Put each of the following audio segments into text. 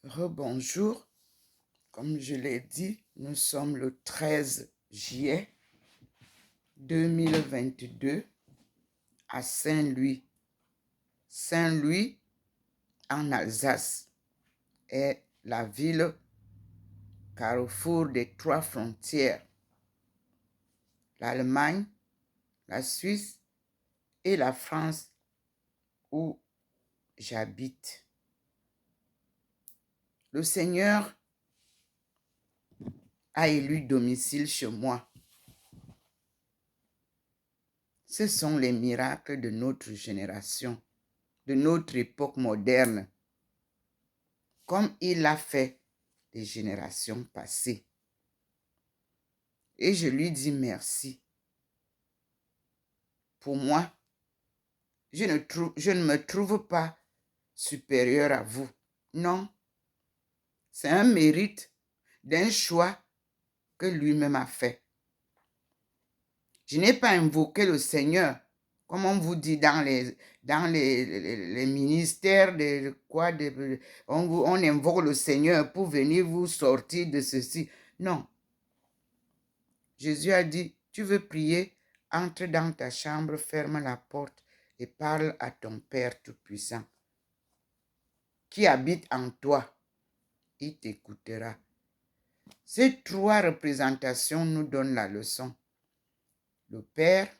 Rebonjour, comme je l'ai dit, nous sommes le 13 juillet 2022 à Saint-Louis. Saint-Louis, en Alsace, est la ville carrefour des trois frontières, l'Allemagne, la Suisse et la France où j'habite. Le Seigneur a élu domicile chez moi. Ce sont les miracles de notre génération, de notre époque moderne, comme il l'a fait des générations passées. Et je lui dis merci. Pour moi, je ne me trouve pas supérieur à vous. Non, c'est un mérite d'un choix que lui-même a fait. Je n'ai pas invoqué le Seigneur, comme on vous dit dans les ministères, on invoque le Seigneur pour venir vous sortir de ceci. Non. Jésus a dit, tu veux prier, entre dans ta chambre, ferme la porte et parle à ton Père Tout-Puissant qui habite en toi. Il t'écoutera. Ces trois représentations nous donnent la leçon. Le Père,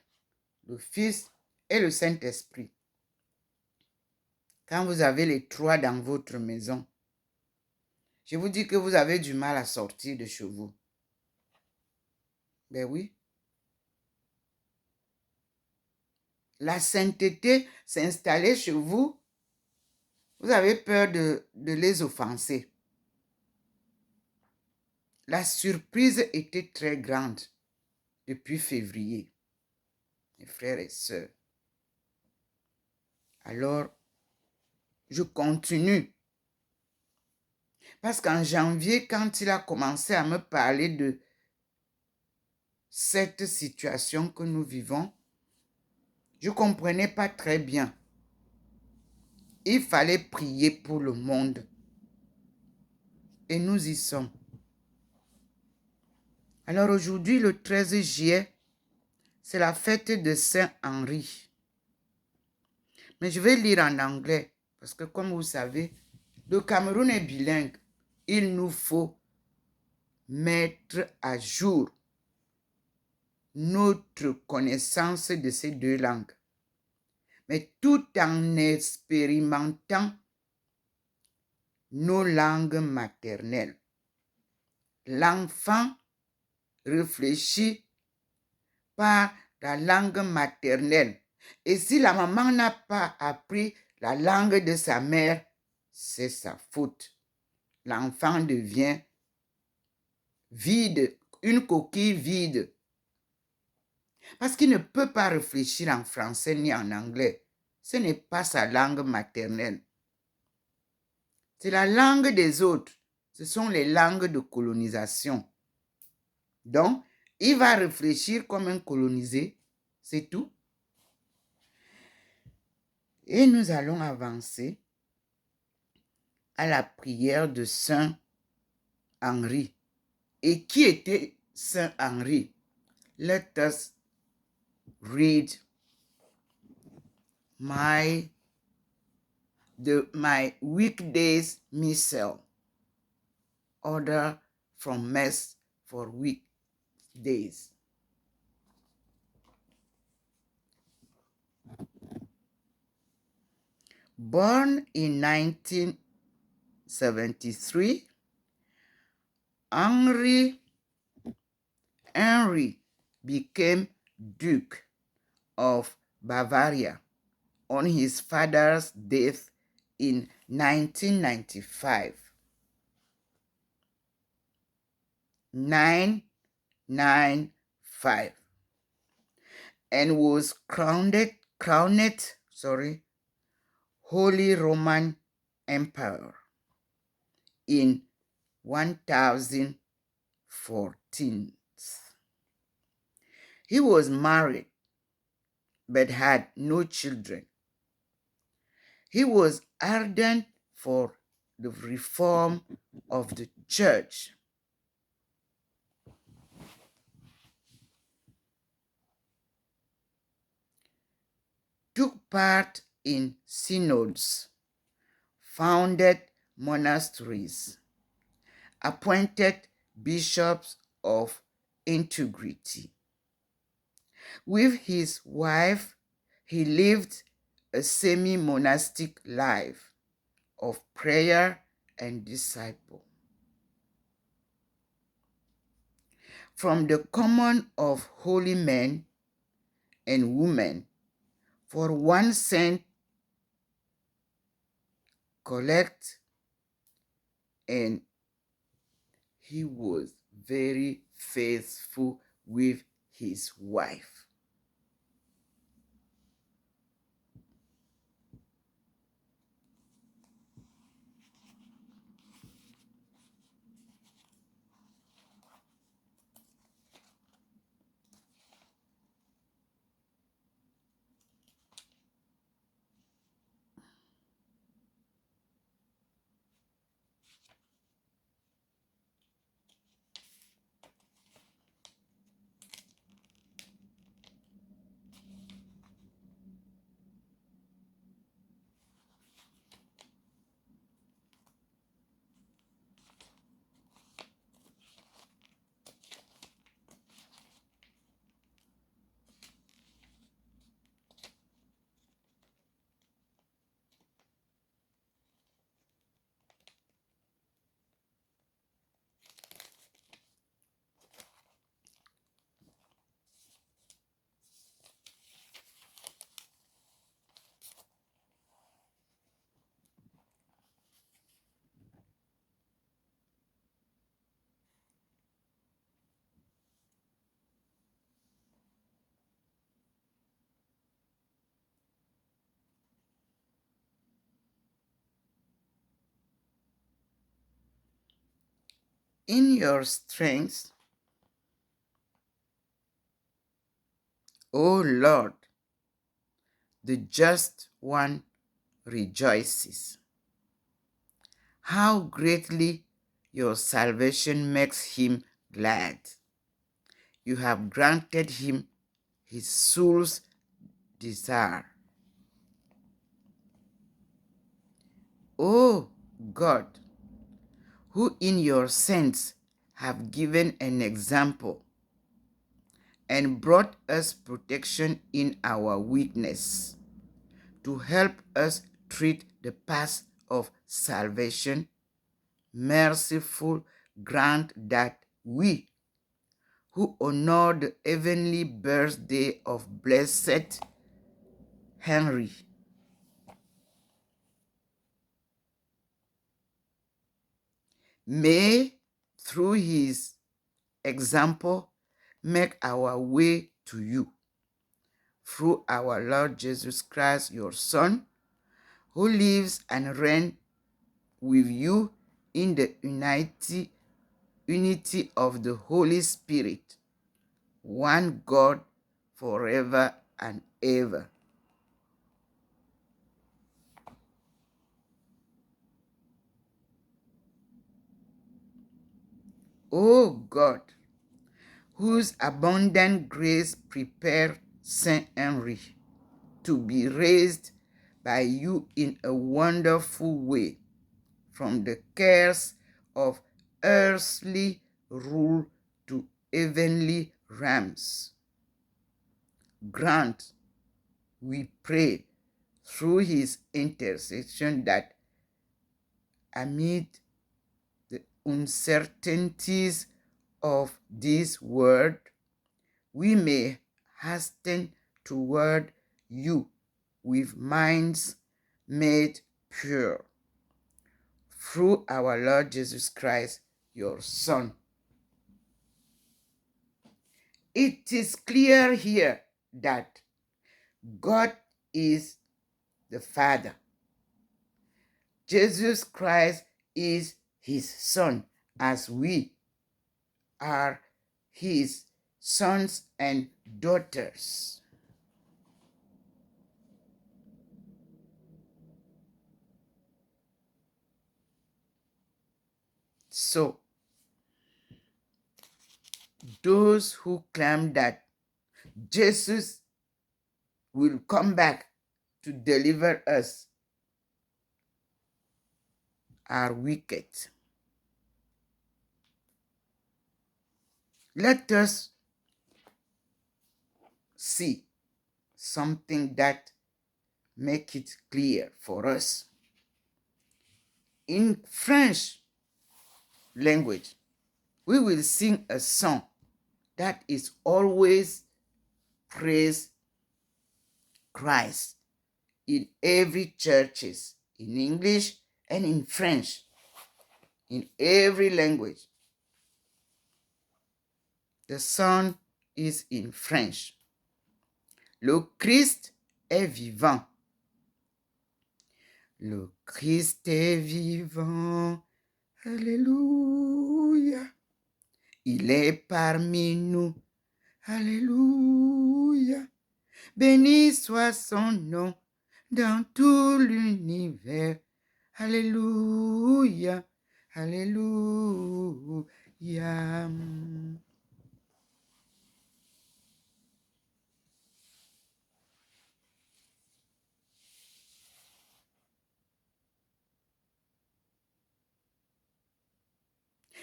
le Fils et le Saint-Esprit. Quand vous avez les trois dans votre maison, je vous dis que vous avez du mal à sortir de chez vous. Ben oui. La sainteté s'installer chez vous, vous avez peur de les offenser. La surprise était très grande depuis février, mes frères et sœurs. Alors, je continue. Parce qu'en janvier, quand il a commencé à me parler de cette situation que nous vivons, je ne comprenais pas très bien. Il fallait prier pour le monde. Et nous y sommes. Alors aujourd'hui, le 13 juillet, c'est la fête de Saint-Henri. Mais je vais lire en anglais, parce que comme vous savez, le Cameroun est bilingue. Il nous faut mettre à jour notre connaissance de ces deux langues, mais tout en expérimentant nos langues maternelles. L'enfant réfléchit par la langue maternelle. Et si la maman n'a pas appris la langue de sa mère, c'est sa faute. L'enfant devient vide, une coquille vide. Parce qu'il ne peut pas réfléchir en français ni en anglais. Ce n'est pas sa langue maternelle. C'est la langue des autres. Ce sont les langues de colonisation. Donc, il va réfléchir comme un colonisé. C'est tout. Et nous allons avancer à la prière de Saint Henri. Et qui était Saint Henri? Let us read my weekdays missal. Order from Mass for weekdays. Born in 1973, Henri became Duke of Bavaria on his father's death in 1995. 995, and was crowned Holy Roman Emperor in 1014. He was married but had no children. He was ardent for the reform of the church. Took part in synods, founded monasteries, appointed bishops of integrity. With his wife, he lived a semi-monastic life of prayer and disciple. From the common of holy men and women, for 1 cent collect, and he was very faithful with his wife. In your strength, O Lord, the just one rejoices. How greatly your salvation makes him glad. You have granted him his soul's desire. O God, who in your saints have given an example and brought us protection in our weakness, to help us treat the path of salvation, merciful grant that we, who honor the heavenly birthday of Blessed Henry, may, through his example, make our way to you. Through our Lord Jesus Christ, your Son, who lives and reigns with you in the unity of the Holy Spirit, one God, forever and ever. O God, whose abundant grace prepared Saint Henry to be raised by you in a wonderful way from the cares of earthly rule to heavenly realms. Grant, we pray, through his intercession, that amid the uncertainties of this world, we may hasten toward you with minds made pure. Through our Lord Jesus Christ, your Son. It is clear here that God is the Father. Jesus Christ is his Son, as we are his sons and daughters. So, those who claim that Jesus will come back to deliver us are wicked. Let us see something that make it clear for us. In French language, we will sing a song that is always praise Christ in every churches, in English and in French, in every language. The song is in French. Le Christ est vivant. Le Christ est vivant. Alléluia. Il est parmi nous. Alléluia. Béni soit son nom dans tout l'univers. Alléluia. Alléluia.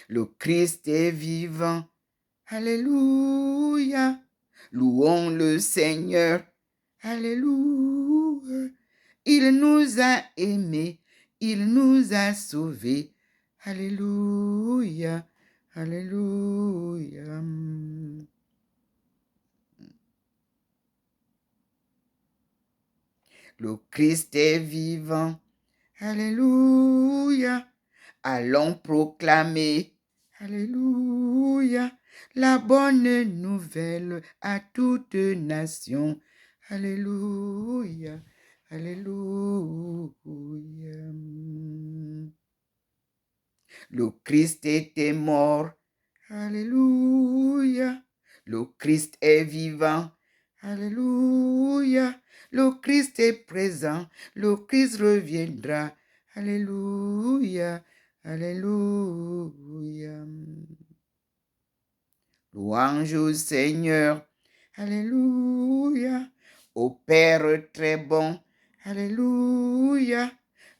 Le Christ est vivant. Alléluia. Louons le Seigneur. Alléluia. Il nous a aimés. Il nous a sauvés. Alléluia. Alléluia. Le Christ est vivant. Alléluia. Allons proclamer. Alléluia. La bonne nouvelle à toute nation. Alléluia. Alléluia. Le Christ était mort. Alléluia. Le Christ est vivant. Alléluia. Le Christ est présent. Le Christ reviendra. Alléluia. Alléluia. Louange au Seigneur. Alléluia. Au Père très bon. Alléluia.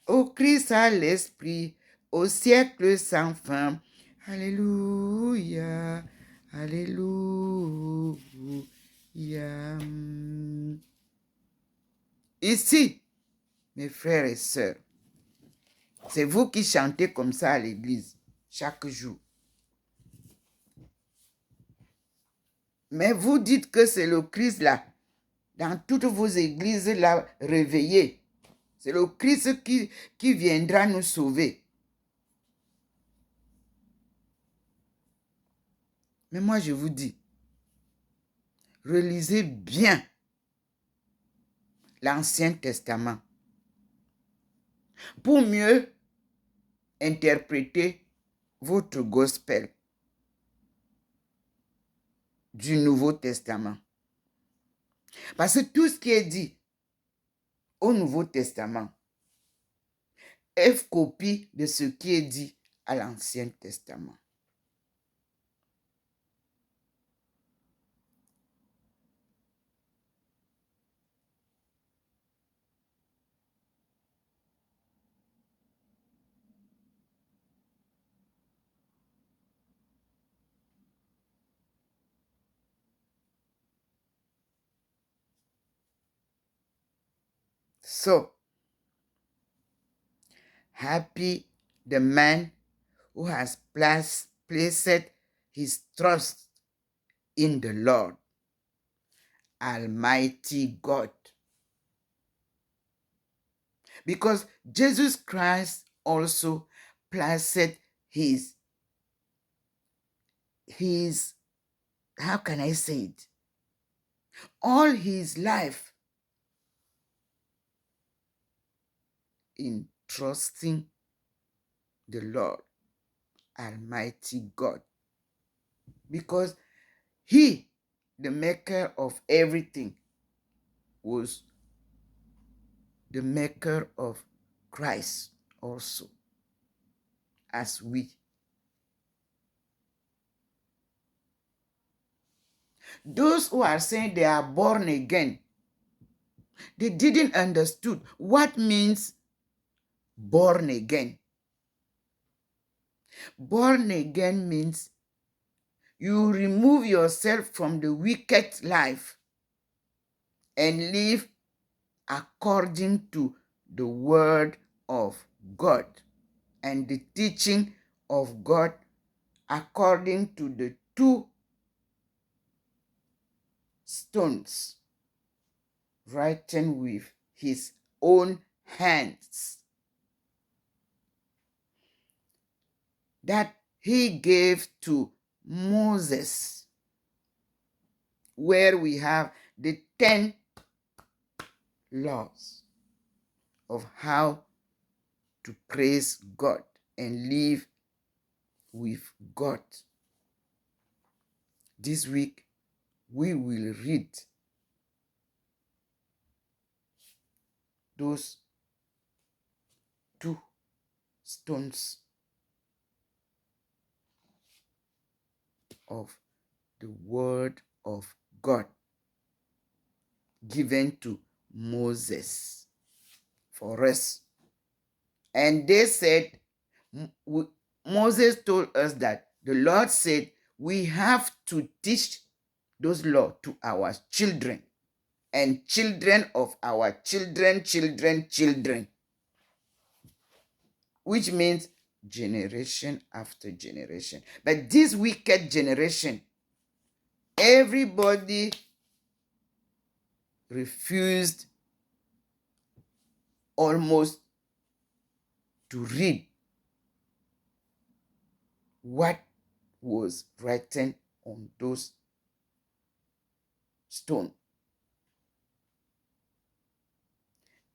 Au Christ à l'Esprit. Au siècle sans fin. Alléluia. Alléluia. Ici, mes frères et sœurs, c'est vous qui chantez comme ça à l'église chaque jour. Mais vous dites que c'est le Christ là, dans toutes vos églises là, réveillées. C'est le Christ qui viendra nous sauver. Mais moi, je vous dis, relisez bien l'Ancien Testament pour mieux interpréter votre gospel du Nouveau Testament. Parce que tout ce qui est dit au Nouveau Testament est copie de ce qui est dit à l'Ancien Testament. So, happy the man who has placed his trust in the Lord, Almighty God. Because Jesus Christ also placed his, how can I say it? All his life in trusting the Lord, Almighty God. Because he, the maker of everything, was the maker of Christ also, as we. Those who are saying they are born again, they didn't understood what means born again. Born again means you remove yourself from the wicked life and live according to the word of God and the teaching of God, according to the two stones written with his own hands that he gave to Moses, where we have the 10 laws of how to praise God and live with God. This week, we will read those two stones of the word of God given to Moses for us. And they said, Moses told us that the Lord said we have to teach those laws to our children and children of our children, which means generation after generation. But this wicked generation, everybody refused almost to read what was written on those stones.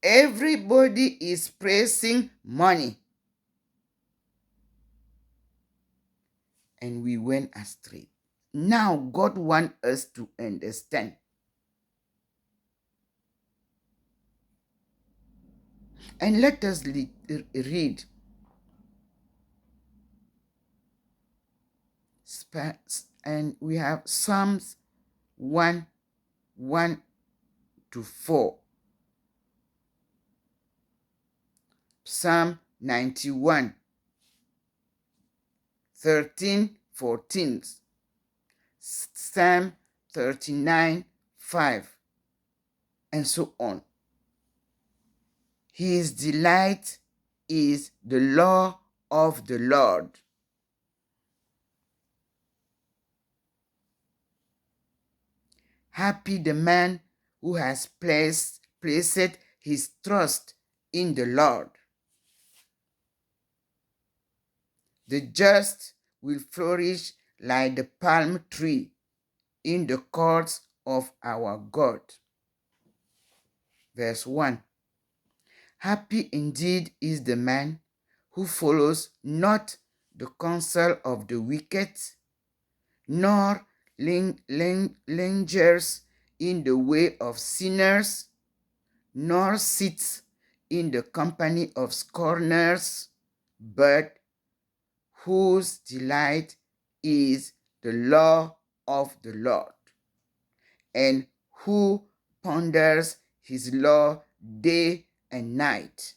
Everybody is praising money. And we went astray. Now God wants us to understand. And let us read and we have Psalms 1, 1 to 4. Psalm 91, 13, 14. Psalm 39, 5. And so on. His delight is the law of the Lord. Happy the man who has placed his trust in the Lord. The just will flourish like the palm tree in the courts of our God. Verse 1. Happy indeed is the man who follows not the counsel of the wicked, nor lingers in the way of sinners, nor sits in the company of scorners, but whose delight is the law of the Lord, and who ponders his law day and night.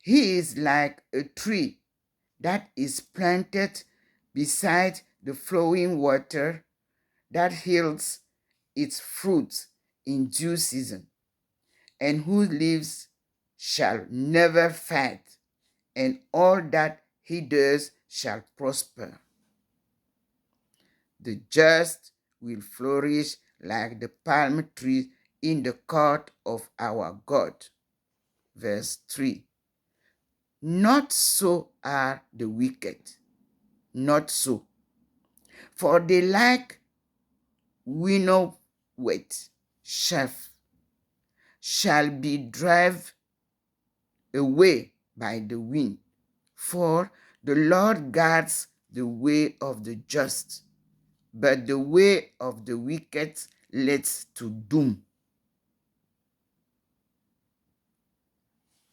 He is like a tree that is planted beside the flowing water, that yields its fruits in due season, and whose leaves shall never fade, and all that he does shall prosper. The just will flourish like the palm tree in the court of our God. Verse 3. Not so are the wicked, not so. For they like winnowed chaff, shall be driven away by the wind. For the Lord guards the way of the just, but the way of the wicked leads to doom.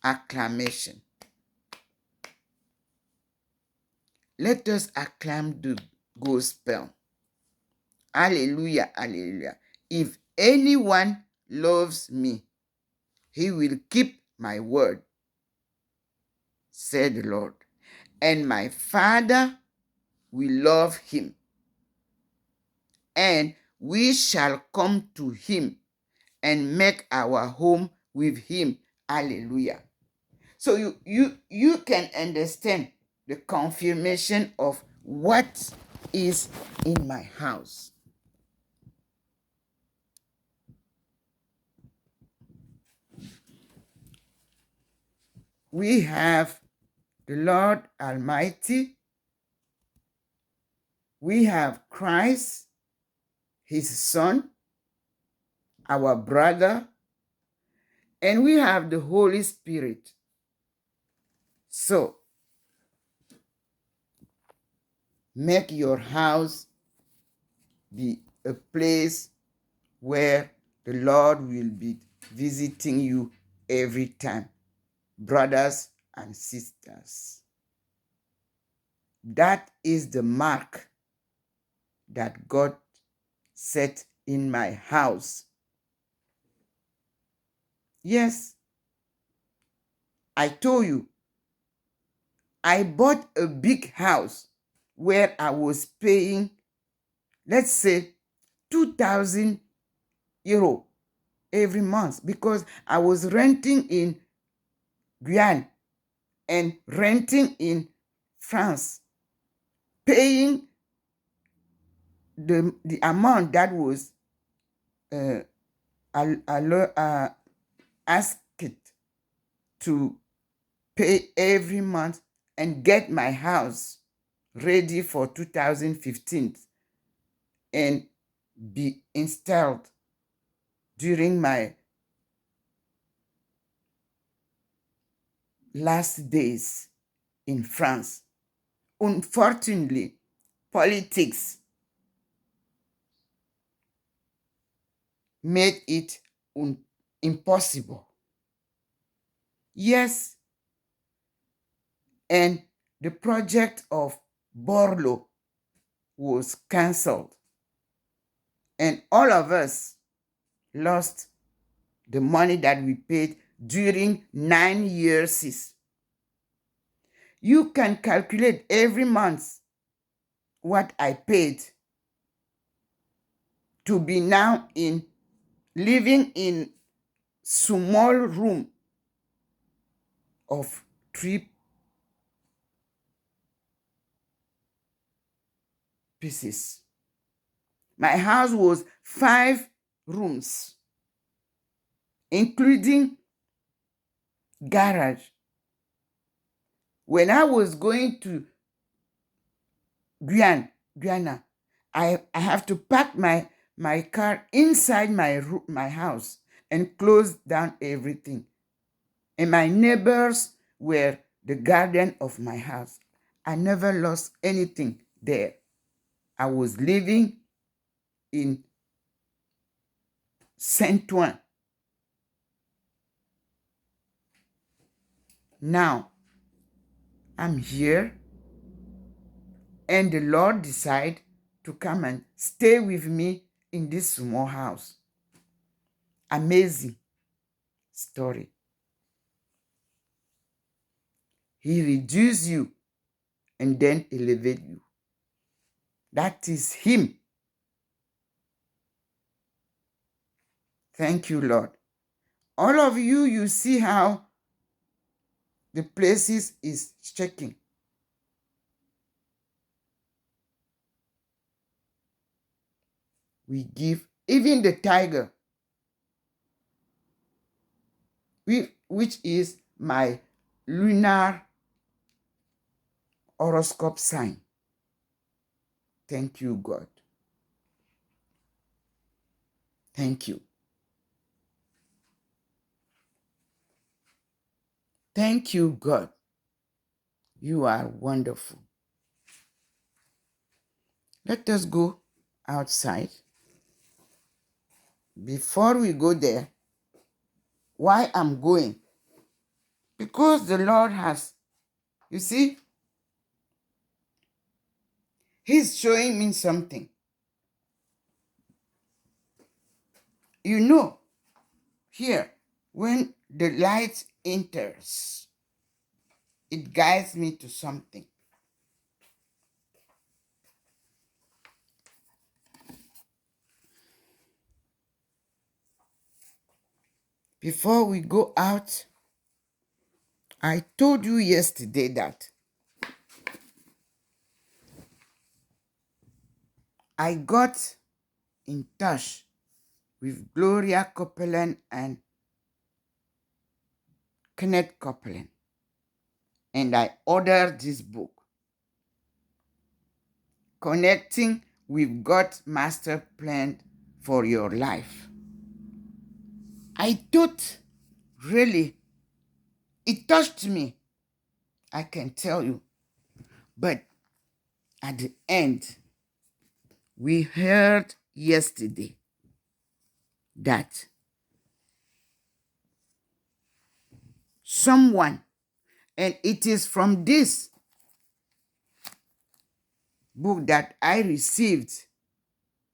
Acclamation. Let us acclaim the gospel. Hallelujah, hallelujah. If anyone loves me, he will keep my word, said the Lord. And my Father will love him, and we shall come to him and make our home with him. Hallelujah. So you can understand the confirmation of what is in my house. We have the Lord Almighty. We have Christ, his Son, our brother, and we have the Holy Spirit. So, make your house be a place where the Lord will be visiting you every time, brothers and sisters. That is the mark that God set in my house. Yes, I told you, I bought a big house where I was paying, let's say, 2,000 euro every month because I was renting in Guyane and renting in France, paying the amount that was asked to pay every month and get my house ready for 2015 and be installed during my last days in France. Unfortunately, politics made it impossible. Yes, and the project of Borloo was cancelled. And all of us lost the money that we paid during 9 years. You can calculate every month what I paid to be now living in small room of 3 pieces. My house was 5 rooms, including garage. When I was going to Guyana, I have to park my car inside my house and close down everything. And my neighbors were the guardian of my house. I never lost anything there. I was living in Saint-Ouen. Now, I'm here, and the Lord decided to come and stay with me in this small house. Amazing story. He reduced you and then elevate you. That is him. Thank you, Lord. All of you, you see how the places is shaking. We give even the tiger, which is my lunar horoscope sign. Thank you, God. Thank you. Thank you, God. You are wonderful. Let us go outside. Before we go there, why I'm going? Because the Lord has, you see, He's showing me something. You know, here, when the light enters, it guides me to something. Before we go out, I told you yesterday that I got in touch with Gloria Copeland and Kenneth Copeland, and I ordered this book, Connecting with God's Master Plan for Your Life. I thought, really, it touched me, I can tell you. But at the end, we heard yesterday that someone, and it is from this book that I received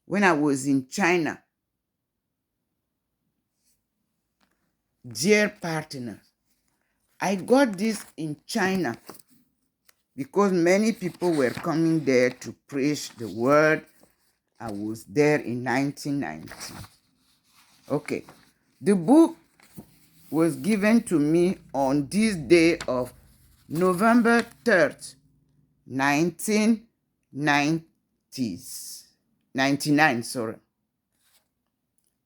when I was in China. Dear partner, I got this in China because many people were coming there to preach the word. I was there in 1990. Okay, the book was given to me on this day of November 3rd, 1999,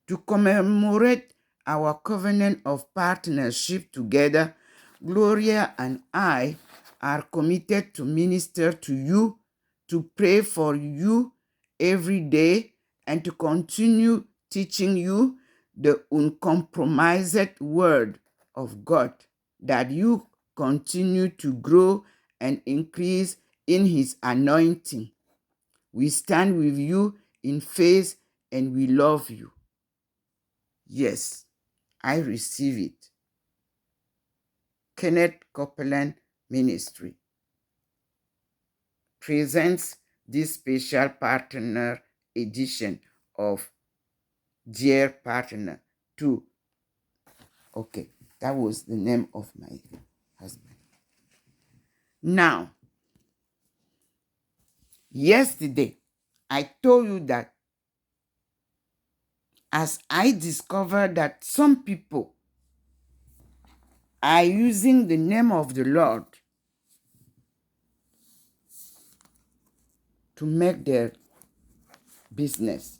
to commemorate our covenant of partnership together. Gloria and I are committed to minister to you, to pray for you every day, and to continue teaching you the uncompromised word of God, that you continue to grow and increase in his anointing. We stand with you in faith and we love you. Yes, I receive it. Kenneth Copeland Ministry presents this special partner edition of Dear Partner 2. Okay, that was the name of my husband. Now, yesterday, I told you that as I discovered that some people are using the name of the Lord to make their business.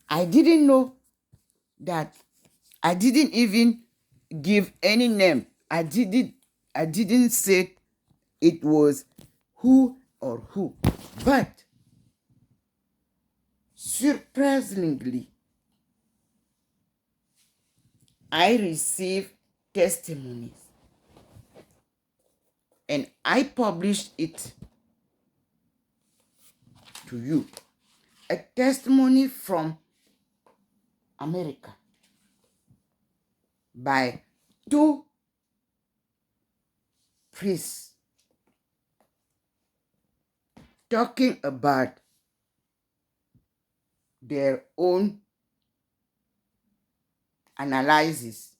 I didn't know that. I didn't even give any name. I didn't say it was who or who. But surprisingly, I received testimonies. And I published it to you. A testimony from America by 2 priests talking about their own analysis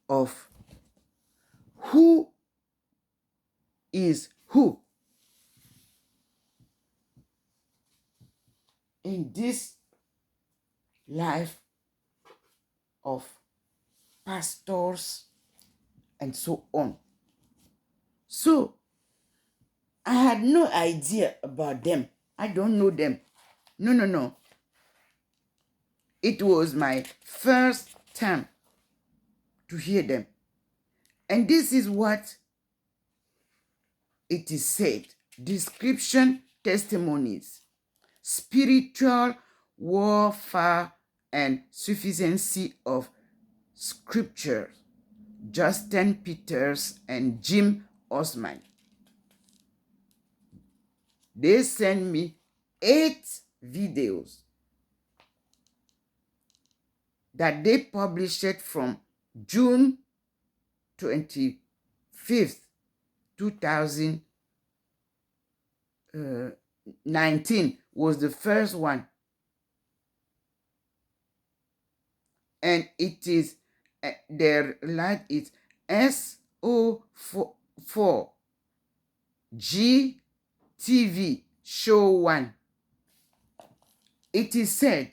of who is who in this life of pastors and so on. So I had no idea about them. I don't know them. No. It was my first time to hear them. And this is what it is said. Description, testimonies, spiritual warfare and sufficiency of scripture. Justin Peters and Jim Osman. They sent me 8 videos that they published from June 25th, 2000 19 was the first one. And it is, their light is SO4 GTV Show 1. It is said,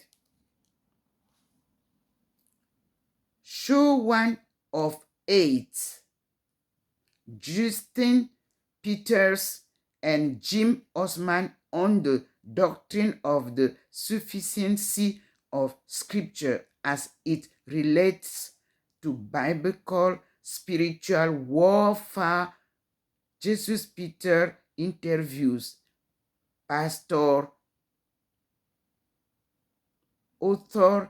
Show 1 of 8, Justin Peters and Jim Osman on the doctrine of the sufficiency of Scripture as it relates to biblical spiritual warfare. Jesus Peter interviews Pastor author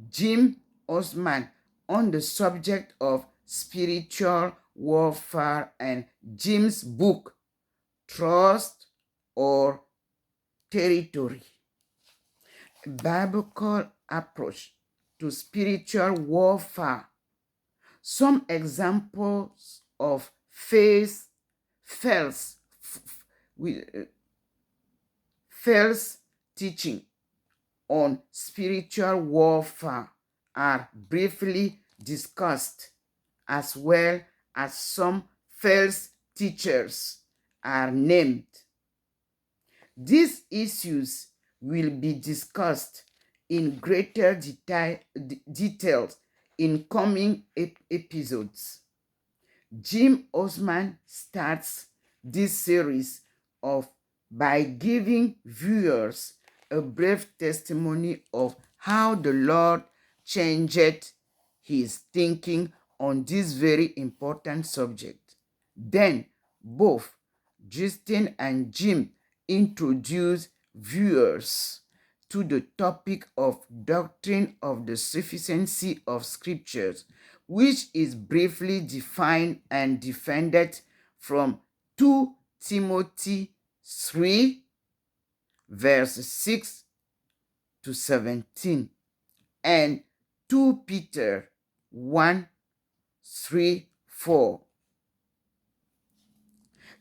Jim Osman on the subject of spiritual warfare, and Jim's book, Trust or Territory, a biblical approach to spiritual warfare. Some examples of false teaching on spiritual warfare are briefly discussed, as well as some false teachers are named. These issues will be discussed in greater details in coming episodes. Jim Osman starts this series by giving viewers a brief testimony of how the Lord changed his thinking on this very important subject. Then both Justin and Jim introduce viewers to the topic of doctrine of the sufficiency of Scriptures, which is briefly defined and defended from 2 Timothy 3, verse 6 to 17, and 2 Peter 1, 3, 4.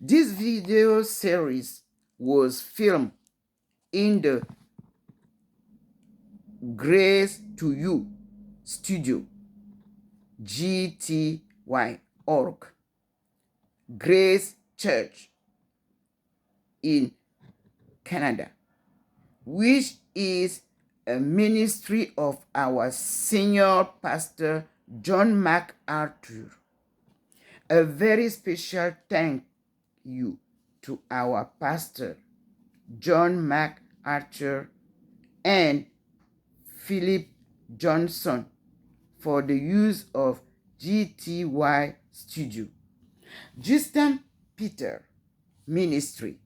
This video series was filmed in the Grace to You studio, GTY.org, Grace Church in Canada, which is a ministry of our senior pastor, John MacArthur. A very special thank you to our pastor, John MacArthur, and Philip Johnson for the use of GTY Studio. Justin Peter Ministry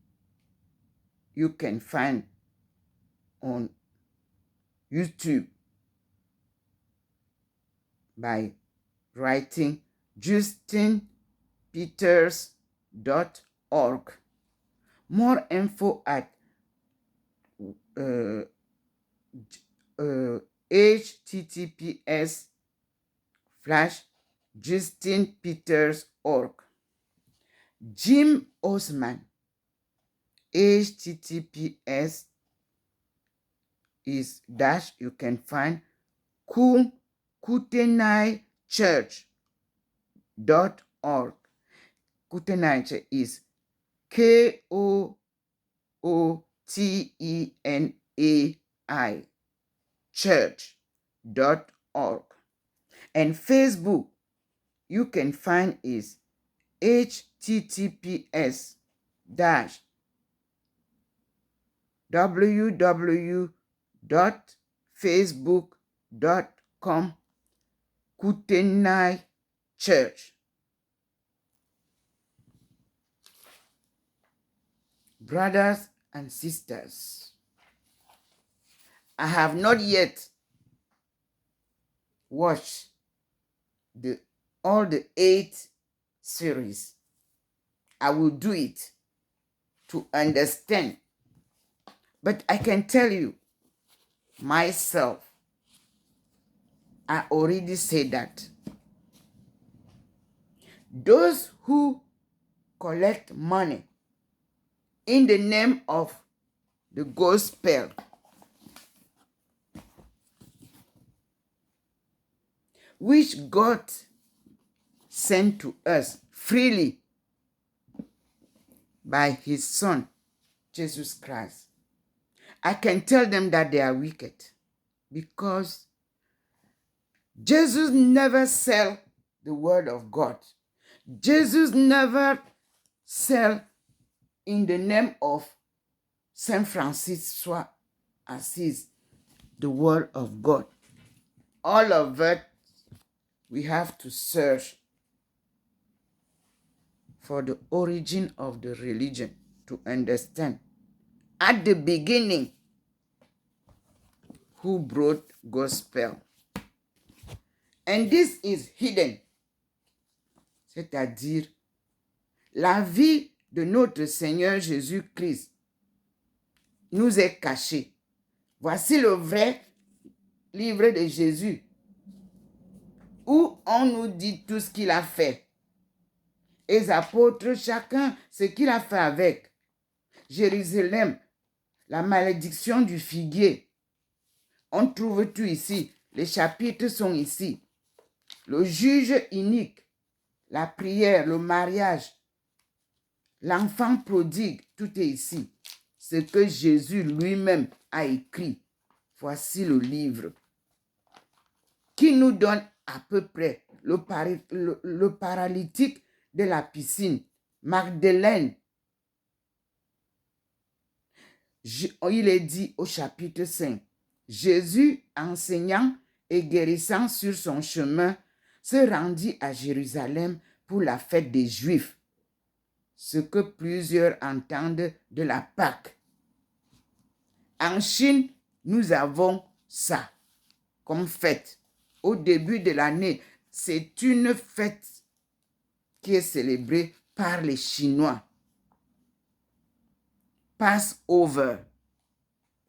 you can find on YouTube by writing justinpeters.org. More info at https://justinpeters.org. Jim Osman, https is dash you can find kootenaichurch.org. Kootenai is KOOTENAI church.org. And Facebook you can find is https://www.facebook.com Kootenai Church. Brothers and sisters, I have not yet watched all the 8 series. I will do it to understand. But I can tell you, myself, I already said that those who collect money in the name of the gospel, which God sent to us freely by his Son, Jesus Christ. I can tell them that they are wicked because Jesus never sell the word of God. Jesus never sell in the name of Saint Francis Assise the word of God. All of it, we have to search for the origin of the religion to understand at the beginning who brought gospel. And this is hidden, c'est-à-dire la vie de notre Seigneur Jésus-Christ nous est cachée. Voici le vrai livre de Jésus où on nous dit tout ce qu'il a fait. Et les apôtres, chacun ce qu'il a fait avec. Jérusalem, la malédiction du figuier. On trouve tout ici. Les chapitres sont ici. Le juge unique, la prière, le mariage, l'enfant prodigue, tout est ici. Ce que Jésus lui-même a écrit. Voici le livre qui nous donne à peu près le paralytique de la piscine, Magdeleine. Il est dit au chapitre 5, Jésus, enseignant et guérissant sur son chemin, se rendit à Jérusalem pour la fête des Juifs, ce que plusieurs entendent de la Pâque. En Chine, nous avons ça comme fête. Au début de l'année, c'est une fête qui est célébrée par les Chinois. Passover,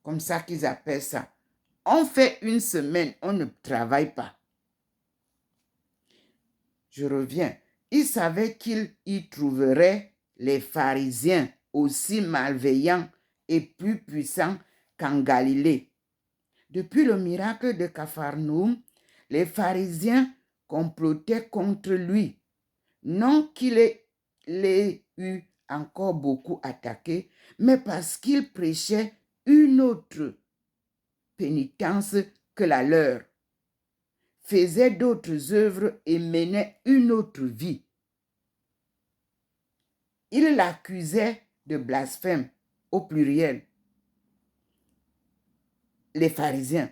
comme ça qu'ils appellent ça. On fait une semaine, on ne travaille pas. Je reviens. Il savait qu'il y trouverait les pharisiens aussi malveillants et plus puissants qu'en Galilée. Depuis le miracle de Capharnaüm, les pharisiens complotaient contre lui. Non qu'il l'ait eu encore beaucoup attaqué, mais parce qu'il prêchait une autre pénitence que la leur, faisait d'autres œuvres et menait une autre vie. Il l'accusait de blasphème au pluriel. Les pharisiens.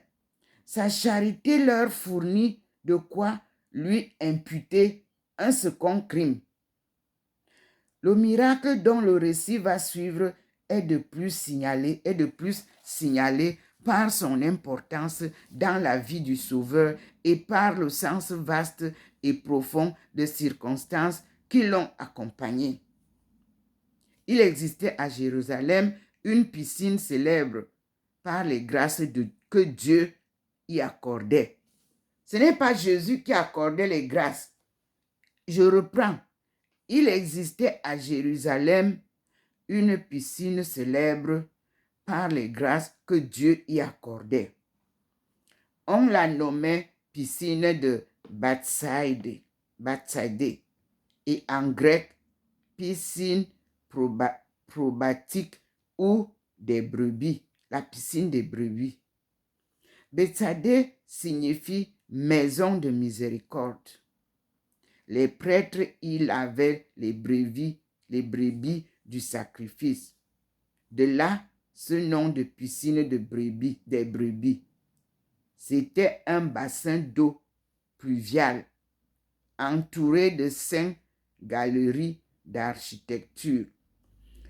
Sa charité leur fournit de quoi lui imputer un second crime. Le miracle dont le récit va suivre est de plus signalé par son importance dans la vie du Sauveur et par le sens vaste et profond des circonstances qui l'ont accompagné. Il existait à Jérusalem une piscine célèbre par les grâces que Dieu y accordait. Ce n'est pas Jésus qui accordait les grâces. Je reprends. Il existait à Jérusalem une piscine célèbre par les grâces que Dieu y accordait. On la nommait piscine de Bethsaïde et en grec piscine probatique ou des brebis, la piscine des brebis. Bethsaïde signifie maison de miséricorde. Les prêtres y lavaient les brebis du sacrifice. De là, ce nom de piscine des brebis. C'était un bassin d'eau pluviale, entouré de 5 galeries d'architecture.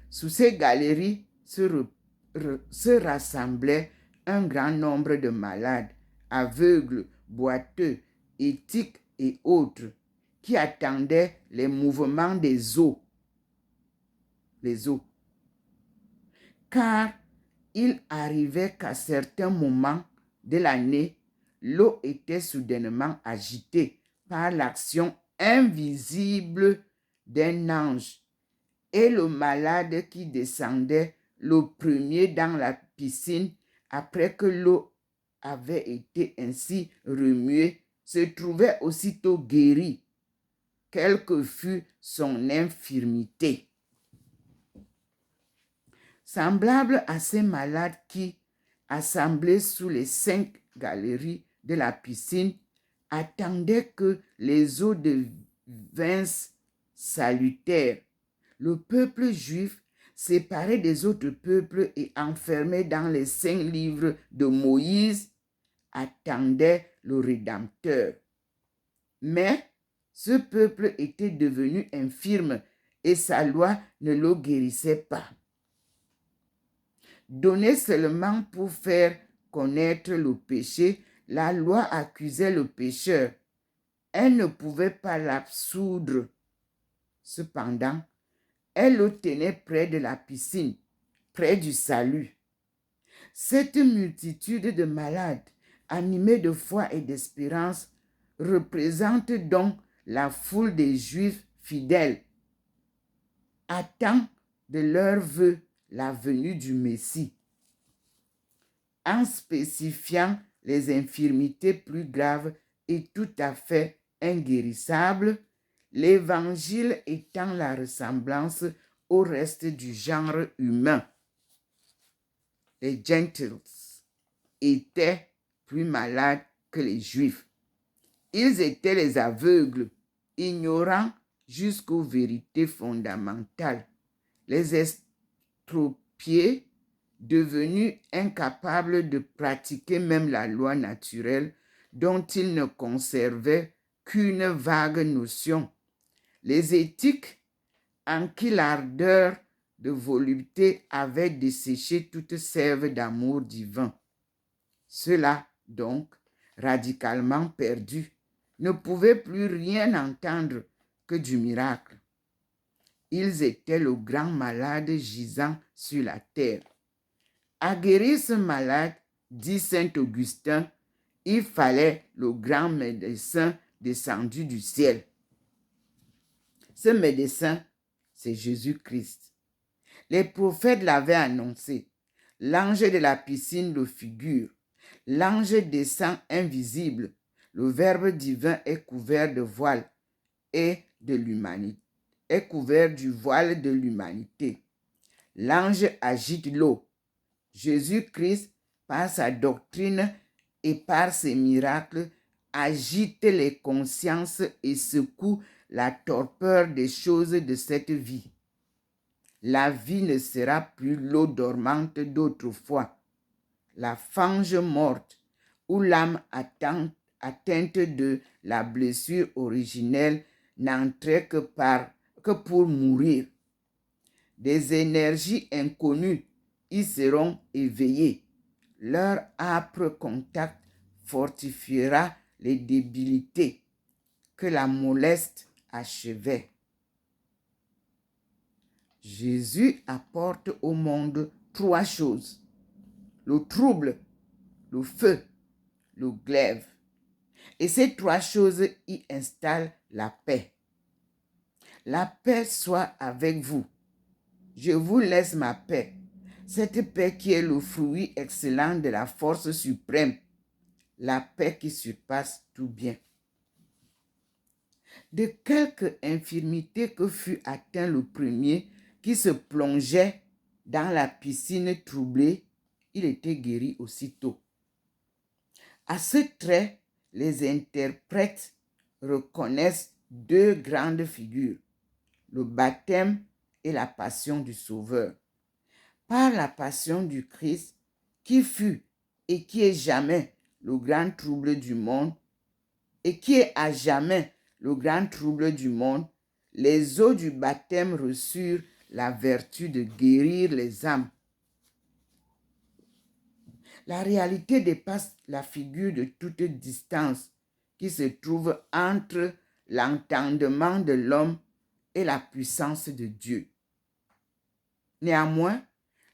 Sous ces galeries se rassemblaient un grand nombre de malades, aveugles, boiteux, éthiques et autres, qui attendaient les mouvements des eaux. Les eaux. Car il arrivait qu'à certains moments de l'année, l'eau était soudainement agitée par l'action invisible d'un ange et le malade qui descendait le premier dans la piscine après que l'eau avait été ainsi remuée se trouvait aussitôt guéri, quelle que fût son infirmité. Semblable à ces malades qui, assemblés sous les 5 galeries de la piscine, attendaient que les eaux devinssent salutaires, le peuple juif, séparé des autres peuples et enfermé dans les 5 livres de Moïse, attendait le Rédempteur. Mais ce peuple était devenu infirme et sa loi ne le guérissait pas. Donnée seulement pour faire connaître le péché, la loi accusait le pécheur. Elle ne pouvait pas l'absoudre. Cependant, elle le tenait près de la piscine, près du salut. Cette multitude de malades, animés de foi et d'espérance, représente donc la foule des Juifs fidèles, attend de leur vœu la venue du Messie. En spécifiant les infirmités plus graves et tout à fait inguérissables, l'Évangile étend la ressemblance au reste du genre humain. Les Gentiles étaient plus malades que les Juifs. Ils étaient les aveugles, ignorants jusqu'aux vérités fondamentales, les estropiés, devenus incapables de pratiquer même la loi naturelle dont ils ne conservaient qu'une vague notion, les éthiques en qui l'ardeur de volupté avait desséché toute sève d'amour divin. Ceux-là, donc, radicalement perdus, ne pouvaient plus rien entendre que du miracle. Ils étaient le grand malade gisant sur la terre. À guérir ce malade, dit saint Augustin, il fallait le grand médecin descendu du ciel. Ce médecin, c'est Jésus-Christ. Les prophètes l'avaient annoncé. L'ange de la piscine le figure. L'ange descend invisible. Le Verbe divin est couvert de voile et de l'humanité. Est couvert du voile de l'humanité. L'ange agite l'eau. Jésus-Christ, par sa doctrine et par ses miracles, agite les consciences et secoue la torpeur des choses de cette vie. La vie ne sera plus l'eau dormante d'autrefois, la fange morte, où l'âme atteinte de la blessure originelle n'entrait que pour mourir. Des énergies inconnues y seront éveillées. Leur âpre contact fortifiera les débilités que la moleste achevait. Jésus apporte au monde 3 choses: le trouble, le feu, le glaive. Et ces 3 choses y installent la paix. La paix soit avec vous. Je vous laisse ma paix. Cette paix qui est le fruit excellent de la force suprême. La paix qui surpasse tout bien. De quelque infirmité que fût atteint le premier qui se plongeait dans la piscine troublée, il était guéri aussitôt. À ce trait, les interprètes reconnaissent 2 grandes figures, le baptême et la passion du Sauveur. Par la passion du Christ, qui fut et qui est jamais le grand trouble du monde, et qui est à jamais le grand trouble du monde, les eaux du baptême reçurent la vertu de guérir les âmes. La réalité dépasse la figure de toute distance qui se trouve entre l'entendement de l'homme et la puissance de Dieu. Néanmoins,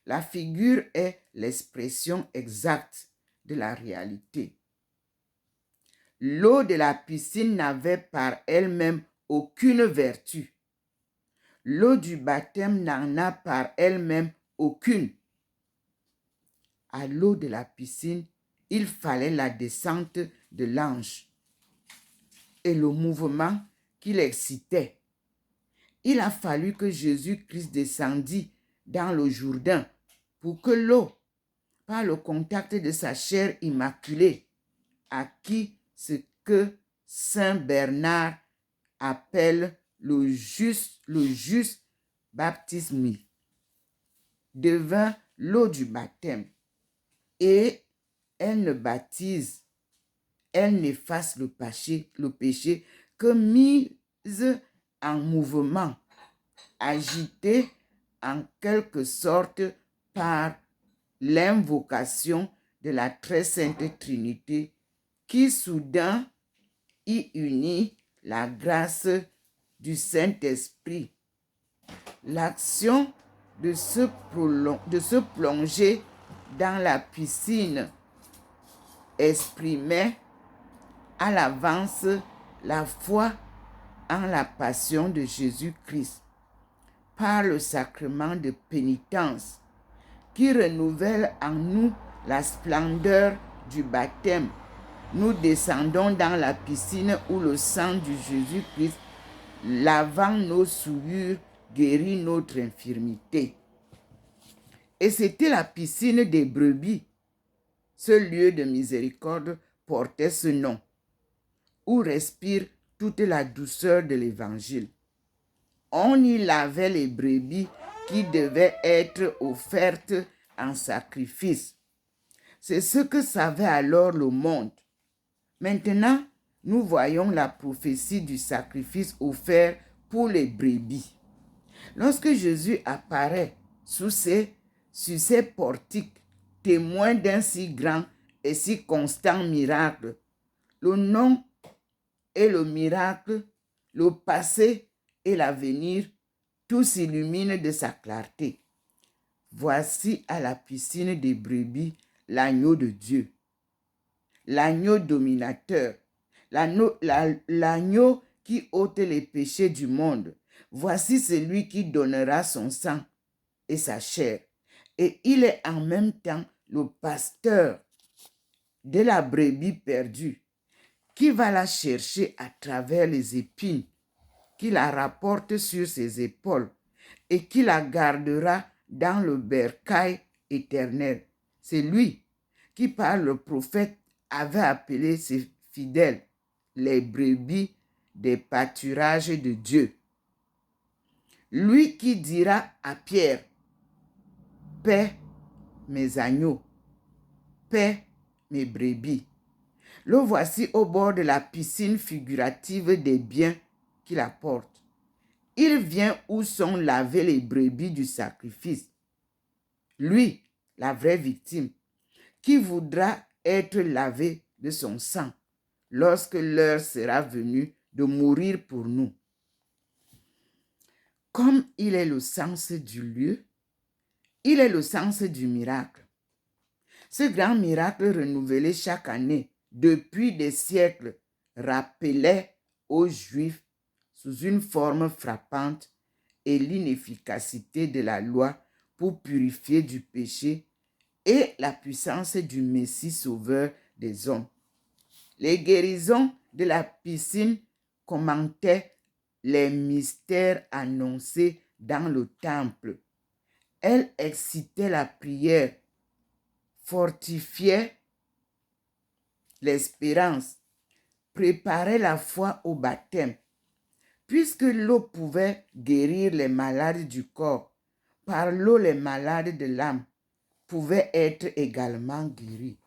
la figure est l'expression exacte de la réalité. L'eau de la piscine n'avait par elle-même aucune vertu. L'eau du baptême n'en a par elle-même aucune. À l'eau de la piscine, il fallait la descente de l'ange et le mouvement qui l'excitait. Il a fallu que Jésus-Christ descendît dans le Jourdain pour que l'eau, par le contact de sa chair immaculée, acquit ce que Saint Bernard appelle le juste baptisme, devint l'eau du baptême. Et elle ne baptise, elle n'efface le péché que mise en mouvement, agitée en quelque sorte par l'invocation de la très sainte Trinité qui soudain y unit la grâce du Saint-Esprit. L'action de se plonger dans la piscine exprimait à l'avance la foi en la passion de Jésus-Christ par le sacrement de pénitence qui renouvelle en nous la splendeur du baptême. Nous descendons dans la piscine où le sang du Jésus-Christ, lavant nos souillures, guérit notre infirmité. Et c'était la piscine des brebis. Ce lieu de miséricorde portait ce nom, où respire toute la douceur de l'Évangile. On y lavait les brebis qui devaient être offertes en sacrifice. C'est ce que savait alors le monde. Maintenant, nous voyons la prophétie du sacrifice offert pour les brebis. Lorsque Jésus apparaît sur ces portiques, témoin d'un si grand et si constant miracle, le nom et le miracle, le passé et l'avenir, tout s'illumine de sa clarté. Voici à la piscine des brebis l'agneau de Dieu, l'agneau dominateur, l'agneau qui ôte les péchés du monde. Voici celui qui donnera son sang et sa chair. Et il est en même temps le pasteur de la brebis perdue, qui va la chercher à travers les épines, qui la rapporte sur ses épaules et qui la gardera dans le bercail éternel. C'est lui qui, par le prophète, avait appelé ses fidèles les brebis des pâturages de Dieu. Lui qui dira à Pierre, « Paix mes agneaux, paix mes brebis. » Le voici au bord de la piscine figurative des biens qu'il apporte. Il vient où sont lavées les brebis du sacrifice. Lui, la vraie victime, qui voudra être lavé de son sang lorsque l'heure sera venue de mourir pour nous. Comme il est le sens du lieu, il est le sens du miracle. Ce grand miracle renouvelé chaque année depuis des siècles rappelait aux Juifs sous une forme frappante et l'inefficacité de la loi pour purifier du péché et la puissance du Messie sauveur des hommes. Les guérisons de la piscine commentaient les mystères annoncés dans le temple. Elles excitaient la prière, fortifiaient l'espérance, préparaient la foi au baptême. Puisque l'eau pouvait guérir les malades du corps, par l'eau les malades de l'âme pouvaient être également guéris.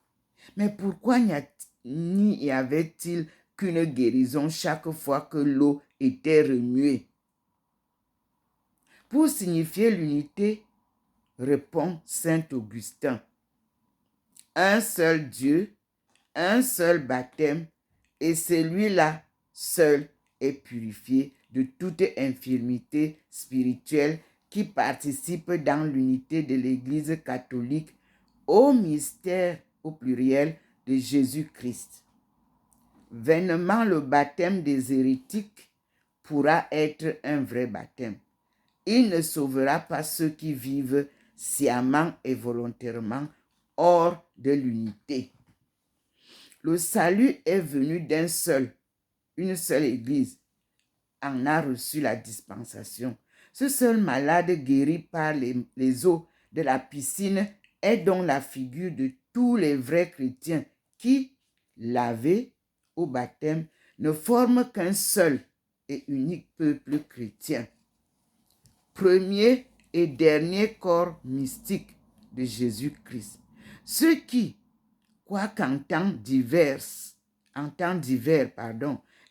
Mais pourquoi n'y avait-il qu'une guérison chaque fois que l'eau était remuée? Pour signifier l'unité, répond saint Augustin, un seul Dieu, un seul baptême, et celui-là seul est purifié de toute infirmité spirituelle qui participe dans l'unité de l'Église catholique au mystère au pluriel de Jésus-Christ. Vainement le baptême des hérétiques pourra être un vrai baptême. il ne sauvera pas ceux qui vivent sciemment et volontairement hors de l'unité. Le salut est venu une seule église en a reçu la dispensation. Ce seul malade guéri par les eaux de la piscine est donc la figure de tous les vrais chrétiens qui, lavés au baptême, ne forment qu'un seul et unique peuple chrétien. Premier et dernier corps mystique de Jésus-Christ. Ceux qui, quoiqu'en temps divers,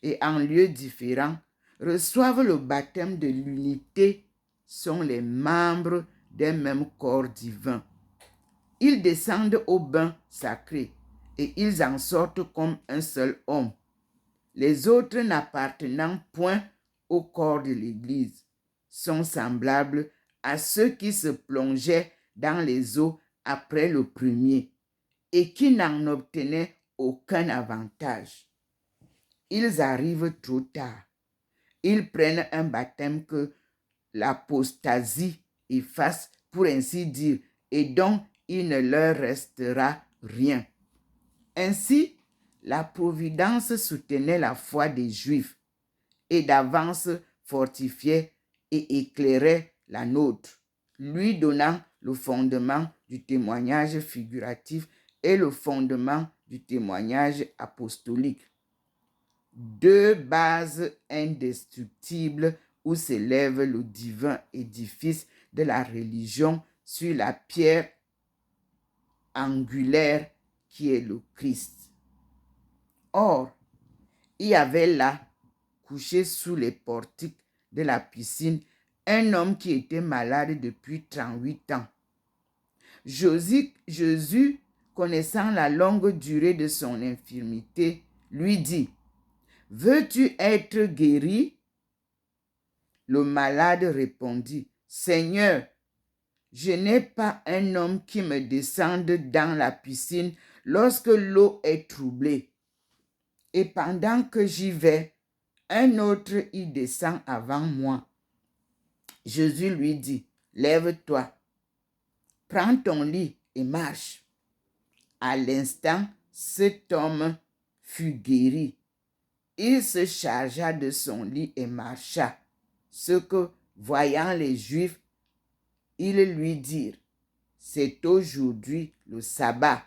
et en lieux différents, reçoivent le baptême de l'unité, sont les membres d'un même corps divin. Ils descendent au bain sacré et ils en sortent comme un seul homme. Les autres n'appartenant point au corps de l'Église sont semblables à ceux qui se plongeaient dans les eaux après le premier et qui n'en obtenaient aucun avantage. Ils arrivent trop tard. Ils prennent un baptême que l'apostasie efface, pour ainsi dire, et dont il ne leur restera rien. Ainsi, la providence soutenait la foi des Juifs et d'avance fortifiait et éclairait la nôtre, lui donnant le fondement du témoignage figuratif et le fondement du témoignage apostolique. Deux bases indestructibles où s'élève le divin édifice de la religion sur la pierre angulaire qui est le Christ. Or, il y avait là, couché sous les portiques de la piscine, un homme qui était malade depuis 38 ans. Jésus, connaissant la longue durée de son infirmité, lui dit: « Veux-tu être guéri? » Le malade répondit: « Seigneur, je n'ai pas un homme qui me descende dans la piscine lorsque l'eau est troublée. Et pendant que j'y vais, un autre y descend avant moi. » Jésus lui dit: « Lève-toi, prends ton lit et marche. » À l'instant, cet homme fut guéri. Il se chargea de son lit et marcha. Ce que, voyant les Juifs, ils lui dirent: « C'est aujourd'hui le sabbat.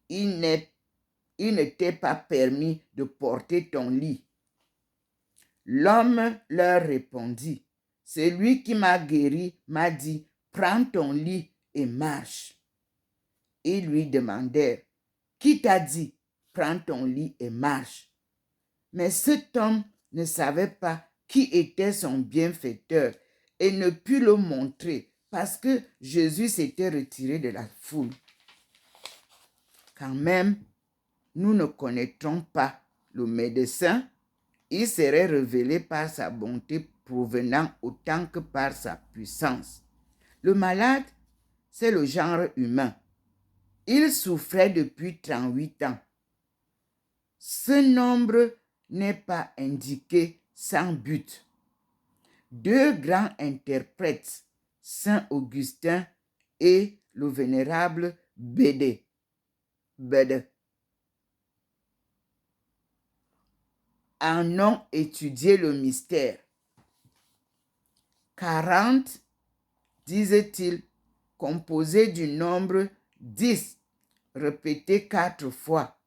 Il ne t'est pas permis de porter ton lit. » L'homme leur répondit: « Celui qui m'a guéri m'a dit: prends ton lit et marche. » Ils lui demandèrent: « Qui t'a dit: prends ton lit et marche? » Mais cet homme ne savait pas qui était son bienfaiteur et ne put le montrer parce que Jésus s'était retiré de la foule. Quand même, nous ne connaîtrons pas le médecin, il serait révélé par sa bonté provenant autant que par sa puissance. Le malade, c'est le genre humain. Il souffrait depuis 38 ans. Ce nombre n'est pas indiqué sans but. Deux grands interprètes, Saint Augustin et le vénérable Bede, en ont étudié le mystère. 40, disait-il, composé du nombre 10, répété 4 fois,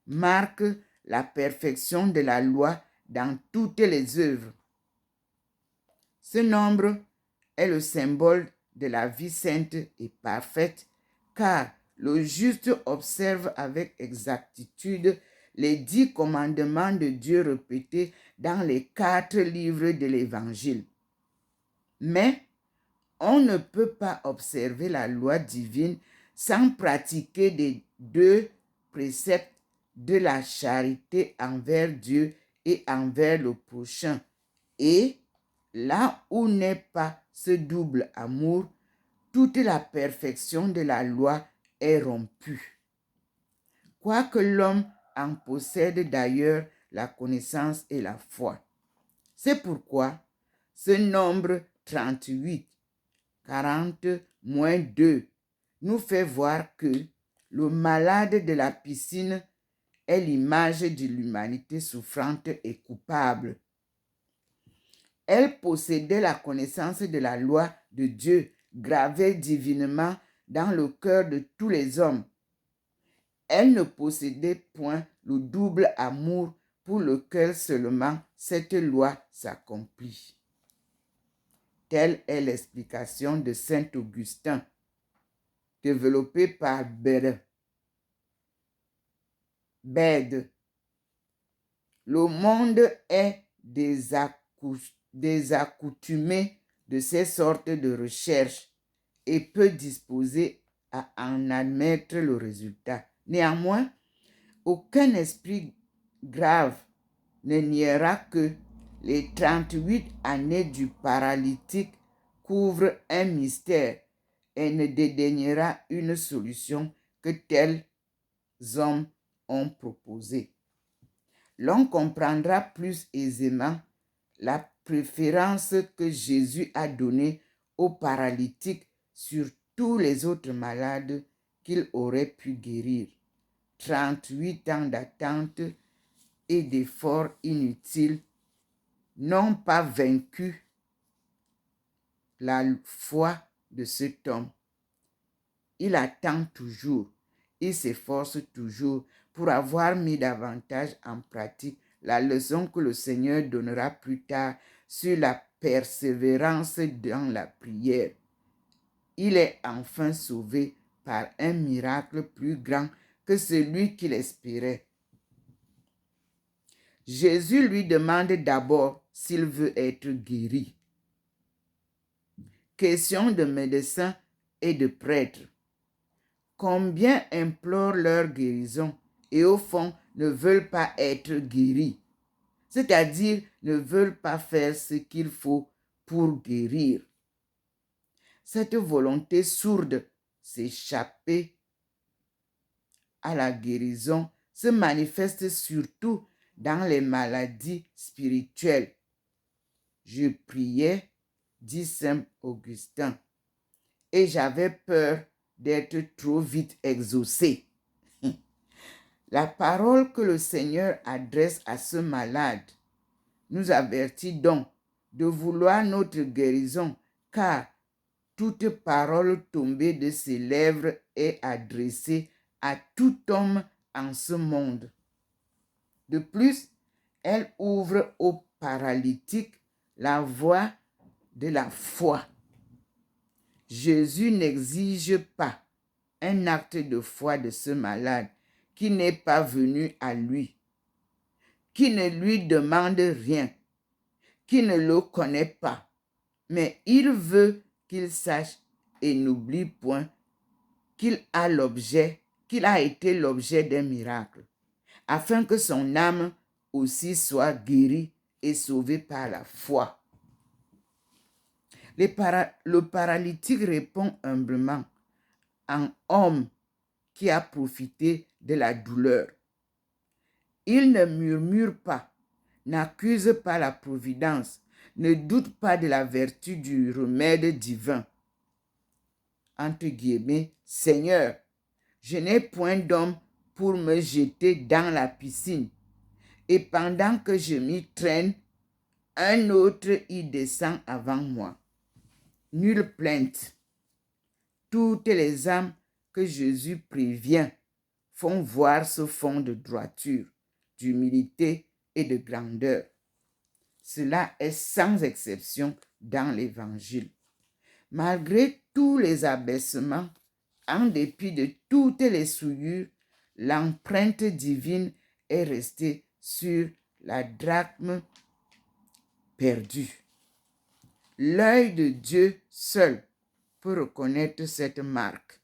marque la perfection de la loi dans toutes les œuvres. Ce nombre est le symbole de la vie sainte et parfaite, car le juste observe avec exactitude les 10 commandements de Dieu répétés dans les 4 livres de l'Évangile. Mais on ne peut pas observer la loi divine sans pratiquer les 2 préceptes de la charité envers Dieu et envers le prochain. Et là où n'est pas ce double amour, toute la perfection de la loi est rompue. Quoique l'homme en possède d'ailleurs la connaissance et la foi. C'est pourquoi ce nombre 38, 40-2 nous fait voir que le malade de la piscine est l'image de l'humanité souffrante et coupable. Elle possédait la connaissance de la loi de Dieu gravée divinement dans le cœur de tous les hommes. Elle ne possédait point le double amour pour lequel seulement cette loi s'accomplit. Telle est l'explication de saint Augustin, développée par Bede. Le monde est désaccoutumé de ces sortes de recherches et peut disposer à en admettre le résultat. Néanmoins, aucun esprit grave ne niera que les 38 années du paralytique couvrent un mystère et ne dédaignera une solution que tels hommes ont proposée. L'on comprendra plus aisément la préférence que Jésus a donnée aux paralytiques sur tous les autres malades qu'il aurait pu guérir. 38 ans d'attente et d'efforts inutiles n'ont pas vaincu la foi de cet homme. Il attend toujours, il s'efforce toujours pour avoir mis davantage en pratique la leçon que le Seigneur donnera plus tard sur la persévérance dans la prière. Il est enfin sauvé par un miracle plus grand que celui qu'il espérait. Jésus lui demande d'abord s'il veut être guéri. Question de médecins et de prêtres. Combien implorent leur guérison et au fond ne veulent pas être guéris, c'est-à-dire ne veulent pas faire ce qu'il faut pour guérir. Cette volonté sourde s'échapper à la guérison se manifeste surtout dans les maladies spirituelles. Je priais, dit saint Augustin, et j'avais peur d'être trop vite exaucé. La parole que le Seigneur adresse à ce malade nous avertit donc de vouloir notre guérison, car toute parole tombée de ses lèvres est adressée à tout homme en ce monde. De plus, elle ouvre aux paralytiques la voie de la foi. Jésus n'exige pas un acte de foi de ce malade qui n'est pas venu à lui, qui ne lui demande rien, qui ne le connaît pas, mais il veut qu'il sache et n'oublie point qu'il a été l'objet d'un miracle, afin que son âme aussi soit guérie et sauvée par la foi. Le paralytique répond humblement en homme qui a profité de la douleur. Il ne murmure pas, n'accuse pas la providence, ne doute pas de la vertu du remède divin. Entre guillemets, Seigneur, je n'ai point d'homme pour me jeter dans la piscine, et pendant que je m'y traîne, un autre y descend avant moi. Nulle plainte. Toutes les âmes que Jésus prévient font voir ce fond de droiture, d'humilité et de grandeur. Cela est sans exception dans l'Évangile. Malgré tous les abaissements, en dépit de toutes les souillures, l'empreinte divine est restée sur la drachme perdue. L'œil de Dieu seul peut reconnaître cette marque.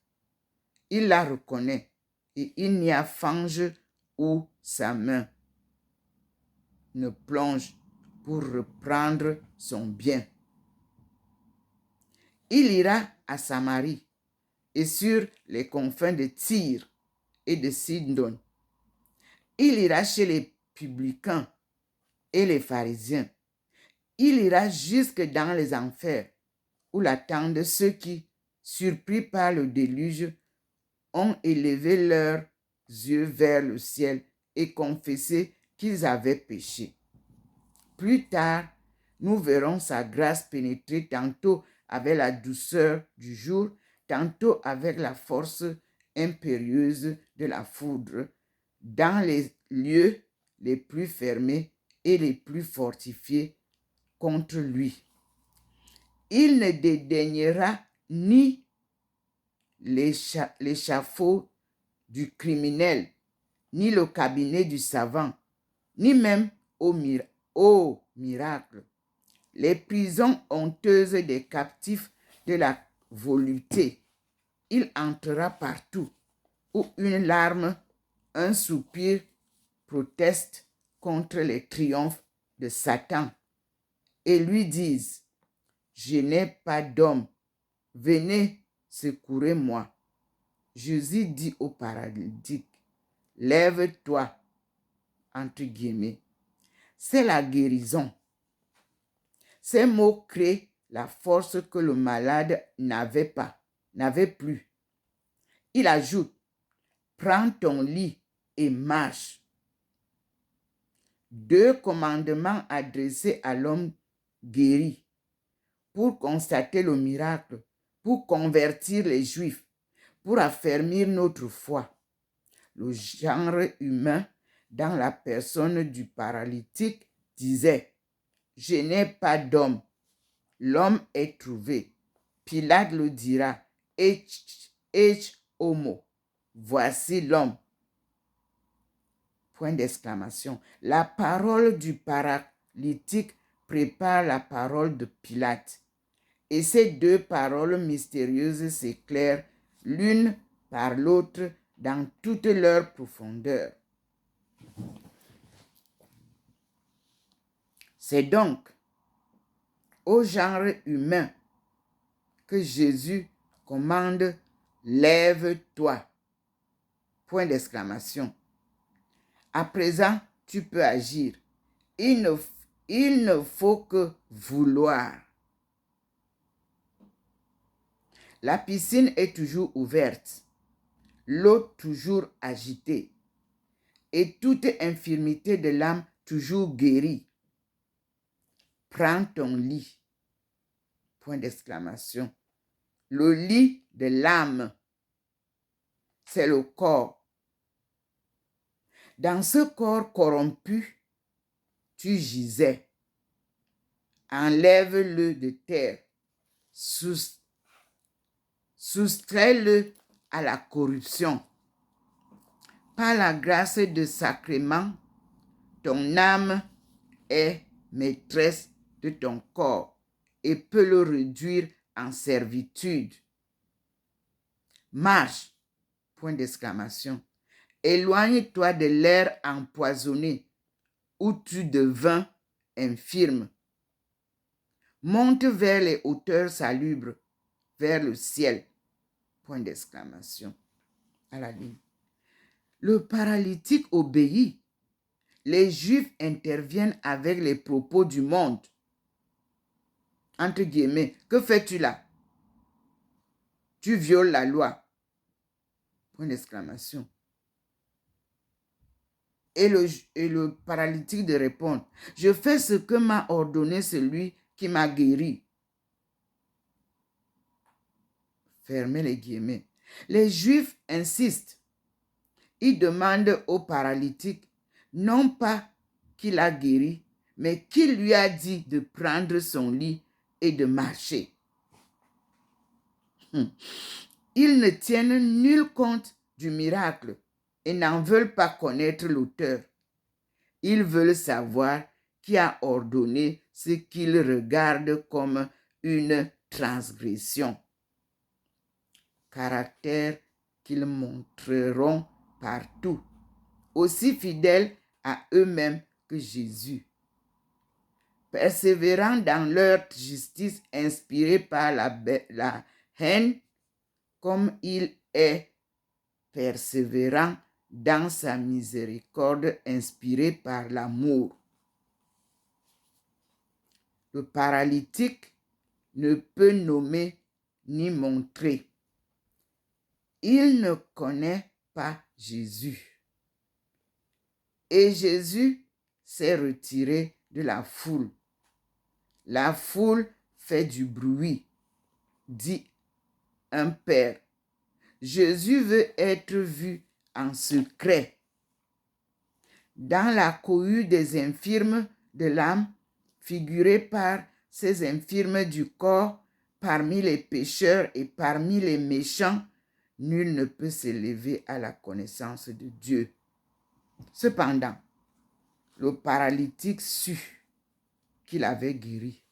Il la reconnaît et il n'y a fange où sa main ne plonge pour reprendre son bien. Il ira à Samarie et sur les confins de Tyr et de Sidon. Il ira chez les publicains et les pharisiens. Il ira jusque dans les enfers où l'attendent ceux qui, surpris par le déluge, ont élevé leurs yeux vers le ciel et confessé qu'ils avaient péché. Plus tard, nous verrons sa grâce pénétrer tantôt avec la douceur du jour, tantôt avec la force impérieuse de la foudre, dans les lieux les plus fermés et les plus fortifiés contre lui. Il ne dédaignera ni l'échafaud du criminel, ni le cabinet du savant, ni même au miracle, les prisons honteuses des captifs de la volupté. Il entrera partout où une larme, un soupir protestent contre les triomphes de Satan et lui disent: je n'ai pas d'homme, venez, secourez-moi. Jésus dit au paralytique: lève-toi, entre guillemets. C'est la guérison. Ces mots créent la force que le malade n'avait plus. Il ajoute: prends ton lit et marche. 2 commandements adressés à l'homme guéri pour constater le miracle, pour convertir les Juifs, pour affermir notre foi. Le genre humain, dans la personne du paralytique, disait: je n'ai pas d'homme. L'homme est trouvé. Pilate le dira: Ech homo. Voici l'homme. Point d'exclamation. La parole du paralytique prépare la parole de Pilate. Et ces 2 paroles mystérieuses s'éclairent l'une par l'autre dans toute leur profondeur. C'est donc au genre humain que Jésus commande: lève-toi. Point d'exclamation. À présent, tu peux agir. Il ne faut que vouloir. La piscine est toujours ouverte, l'eau toujours agitée, et toute infirmité de l'âme toujours guérie. Prends ton lit. Point d'exclamation. Le lit de l'âme, c'est le corps. Dans ce corps corrompu, tu gisais. Enlève-le de terre. Soustrais-le à la corruption. Par la grâce de sacrement, ton âme est maîtresse de ton corps et peut le réduire en servitude. Marche. Point d'exclamation. Éloigne-toi de l'air empoisonné où tu devins infirme. Monte vers les hauteurs salubres, vers le ciel. Point d'exclamation. À la ligne. Le paralytique obéit. Les Juifs interviennent avec les propos du monde. Entre guillemets, que fais-tu là? Tu violes la loi. Point d'exclamation. Et le paralytique de répondre: je fais ce que m'a ordonné celui qui m'a guéri. Fermez les guillemets. Les Juifs insistent. Ils demandent au paralytique non pas qu'il a guéri, mais qu'il lui a dit de prendre son lit et de marcher. Ils ne tiennent nul compte du miracle et n'en veulent pas connaître l'auteur. Ils veulent savoir qui a ordonné ce qu'ils regardent comme une transgression. Caractère qu'ils montreront partout, aussi fidèles à eux-mêmes que Jésus. Persévérant dans leur justice inspirée par la haine, comme il est persévérant dans sa miséricorde inspirée par l'amour. Le paralytique ne peut nommer ni montrer. Il ne connaît pas Jésus. Et Jésus s'est retiré de la foule. La foule fait du bruit, dit un père. Jésus veut être vu en secret. Dans la cohue des infirmes de l'âme, figurée par ces infirmes du corps, parmi les pécheurs et parmi les méchants, nul ne peut s'élever à la connaissance de Dieu. Cependant, le paralytique sut qu'il avait guéri.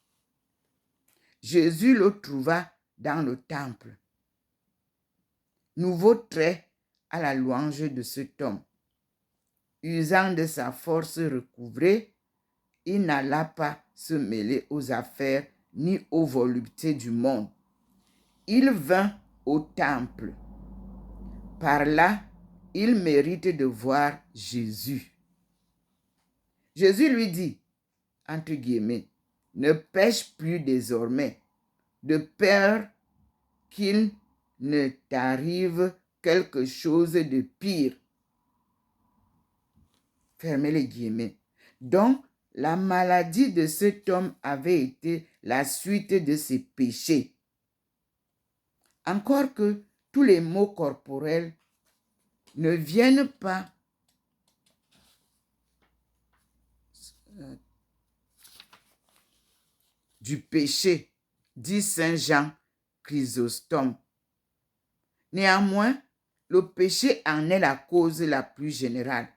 Jésus le trouva dans le temple. Nouveau trait à la louange de cet homme. Usant de sa force recouvrée, il n'alla pas se mêler aux affaires ni aux voluptés du monde. Il vint au temple. Par là, il mérite de voir Jésus. Jésus lui dit, entre guillemets, ne pêche plus désormais, de peur qu'il ne t'arrive quelque chose de pire. Fermez les guillemets. Donc, la maladie de cet homme avait été la suite de ses péchés. Encore que tous les maux corporels ne viennent pas du péché, dit Saint Jean Chrysostome. Néanmoins, le péché en est la cause la plus générale.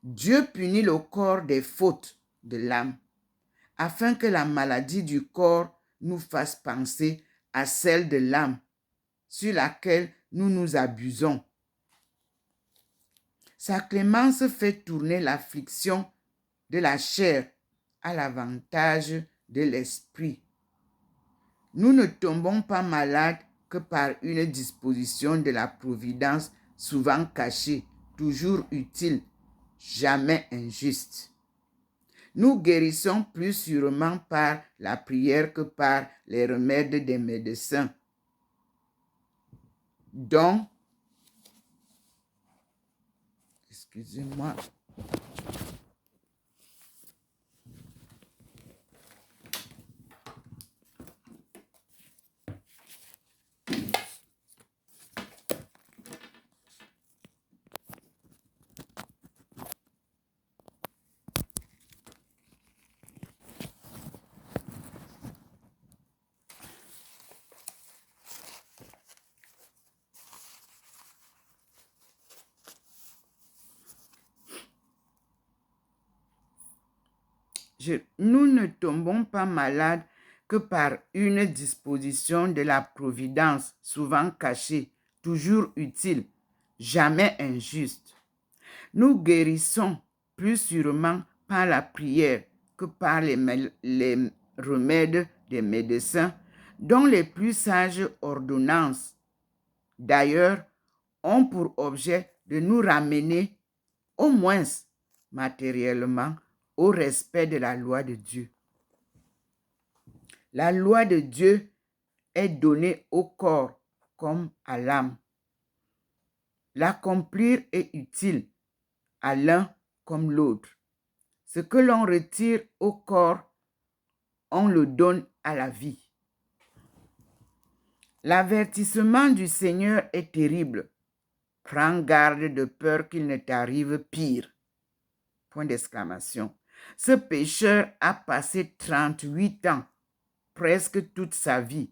Dieu punit le corps des fautes de l'âme, afin que la maladie du corps nous fasse penser à celle de l'âme, sur laquelle nous nous abusons. Sa clémence fait tourner l'affliction de la chair à l'avantage de l'esprit. Nous ne tombons pas malades que par une disposition de la providence souvent cachée, toujours utile, jamais injuste. Nous guérissons plus sûrement par la prière que par les remèdes des médecins. Donc, excusez-moi. Nous ne tombons pas malades que par une disposition de la providence, souvent cachée, toujours utile, jamais injuste. Nous guérissons plus sûrement par la prière que par les remèdes des médecins, dont les plus sages ordonnances, d'ailleurs, ont pour objet de nous ramener, au moins matériellement, au respect de la loi de Dieu. La loi de Dieu est donnée au corps comme à l'âme. L'accomplir est utile à l'un comme l'autre. Ce que l'on retire au corps, on le donne à la vie. L'avertissement du Seigneur est terrible. Prends garde de peur qu'il ne t'arrive pire. Point d'exclamation. Ce pécheur a passé 38 ans, presque toute sa vie,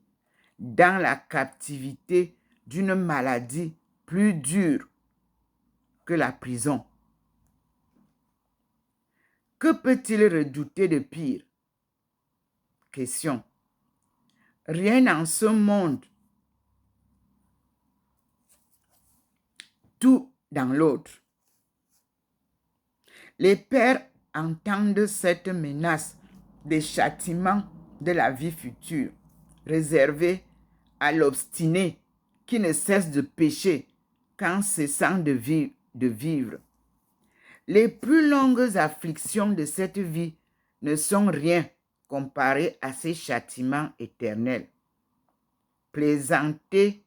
dans la captivité d'une maladie plus dure que la prison. Que peut-il redouter de pire? Question. Rien en ce monde, tout dans l'autre. Les pères entendent cette menace des châtiments de la vie future, réservés à l'obstiné qui ne cesse de pécher qu'en cessant de vivre. Les plus longues afflictions de cette vie ne sont rien comparé à ces châtiments éternels. Plaisantez,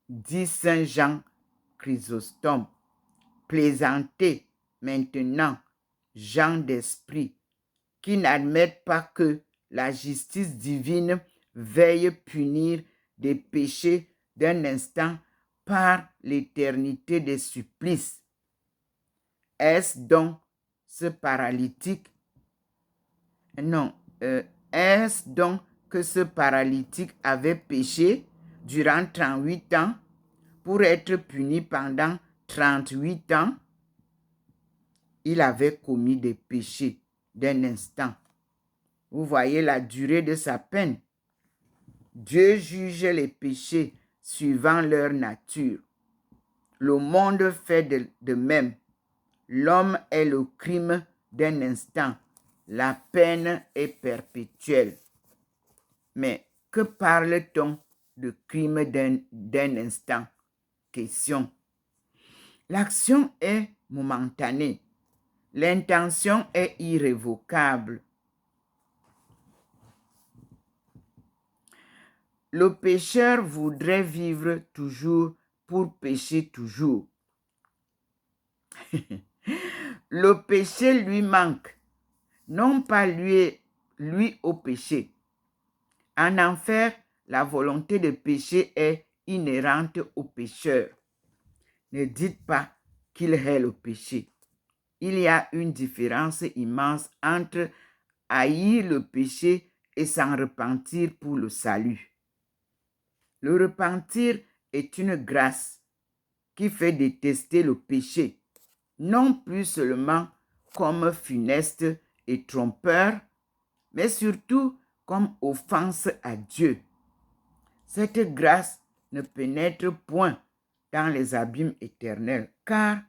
dit Saint Jean Chrysostome, plaisantez maintenant, gens d'esprit, qui n'admettent pas que la justice divine veille punir des péchés d'un instant par l'éternité des supplices. Est-ce donc ce paralytique? Non. Est-ce donc que ce paralytique avait péché durant 38 ans pour être puni pendant 38 ans? Il avait commis des péchés d'un instant. Vous voyez la durée de sa peine. Dieu juge les péchés suivant leur nature. Le monde fait de même. L'homme est le crime d'un instant. La peine est perpétuelle. Mais que parle-t-on de crime d'un instant? Question. L'action est momentanée. L'intention est irrévocable. Le pécheur voudrait vivre toujours pour pécher toujours. Le péché lui manque, non pas lui au péché. En enfer, la volonté de pécher est inhérente au pécheur. Ne dites pas qu'il hait le péché. Il y a une différence immense entre haïr le péché et s'en repentir pour le salut. Le repentir est une grâce qui fait détester le péché, non plus seulement comme funeste et trompeur, mais surtout comme offense à Dieu. Cette grâce ne pénètre point dans les abîmes éternels, car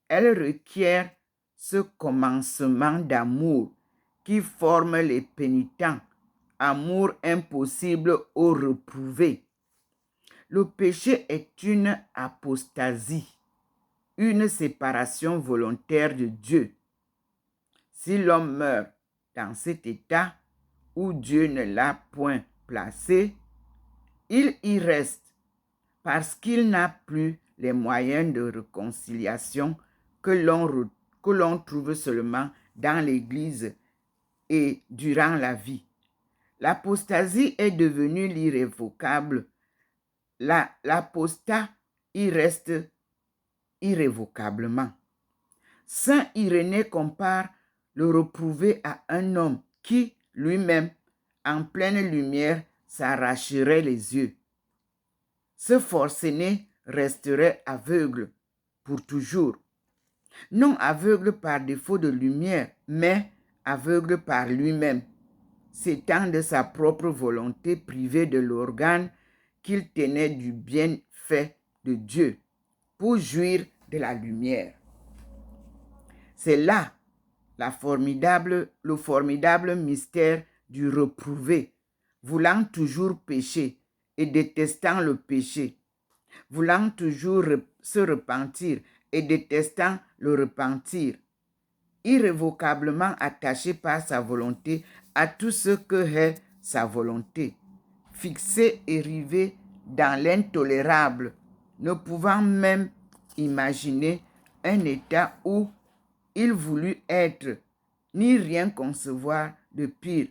elle requiert ce commencement d'amour qui forme les pénitents, amour impossible aux reprouvés. Le péché est une apostasie, une séparation volontaire de Dieu. Si l'homme meurt dans cet état où Dieu ne l'a point placé, il y reste parce qu'il n'a plus les moyens de réconciliation que l'on trouve seulement dans l'Église et durant la vie. L'apostasie est devenue l'irrévocable. L'apostat y reste irrévocablement. Saint Irénée compare le reprouvé à un homme qui, lui-même, en pleine lumière, s'arracherait les yeux. Ce forcené resterait aveugle pour toujours. Non aveugle par défaut de lumière, mais aveugle par lui-même, s'étant de sa propre volonté privé de l'organe qu'il tenait du bienfait de Dieu pour jouir de la lumière. C'est là le formidable mystère du reprouvé, voulant toujours pécher et détestant le péché, voulant toujours se repentir et détestant le repentir, irrévocablement attaché par sa volonté à tout ce que est sa volonté, fixé et rivé dans l'intolérable, ne pouvant même imaginer un état où il voulut être, ni rien concevoir de pire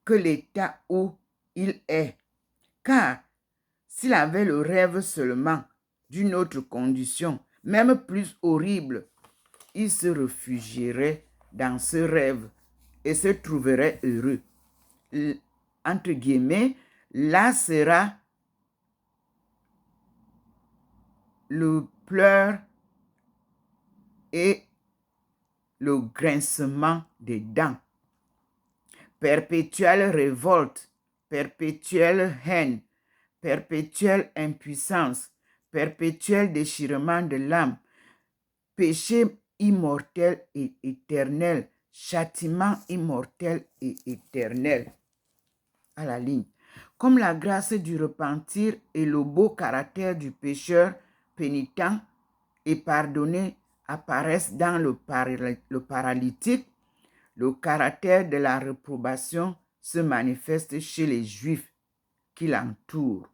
que l'état où il est. Car s'il avait le rêve seulement d'une autre condition, même plus horrible, il se réfugierait dans ce rêve et se trouverait heureux. Entre guillemets, là sera le pleur et le grincement des dents. Perpétuelle révolte, perpétuelle haine, perpétuelle impuissance, perpétuel déchirement de l'âme, péché immortel et éternel, châtiment immortel et éternel. À la ligne. Comme la grâce du repentir et le beau caractère du pécheur pénitent et pardonné apparaissent dans le paralytique, le caractère de la réprobation se manifeste chez les Juifs qui l'entourent.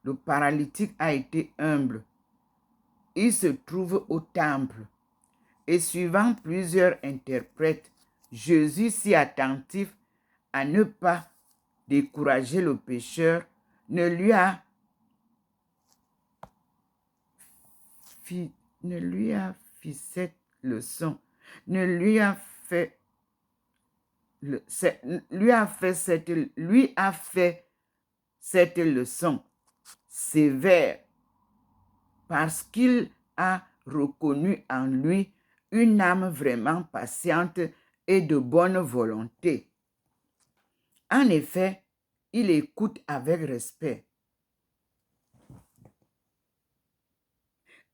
Le paralytique a été humble. Il se trouve au temple. Et suivant plusieurs interprètes, Jésus, si attentif à ne pas décourager le pécheur, ne lui a fait cette leçon, lui a fait cette leçon sévère parce qu'il a reconnu en lui une âme vraiment patiente et de bonne volonté. En effet, il écoute avec respect.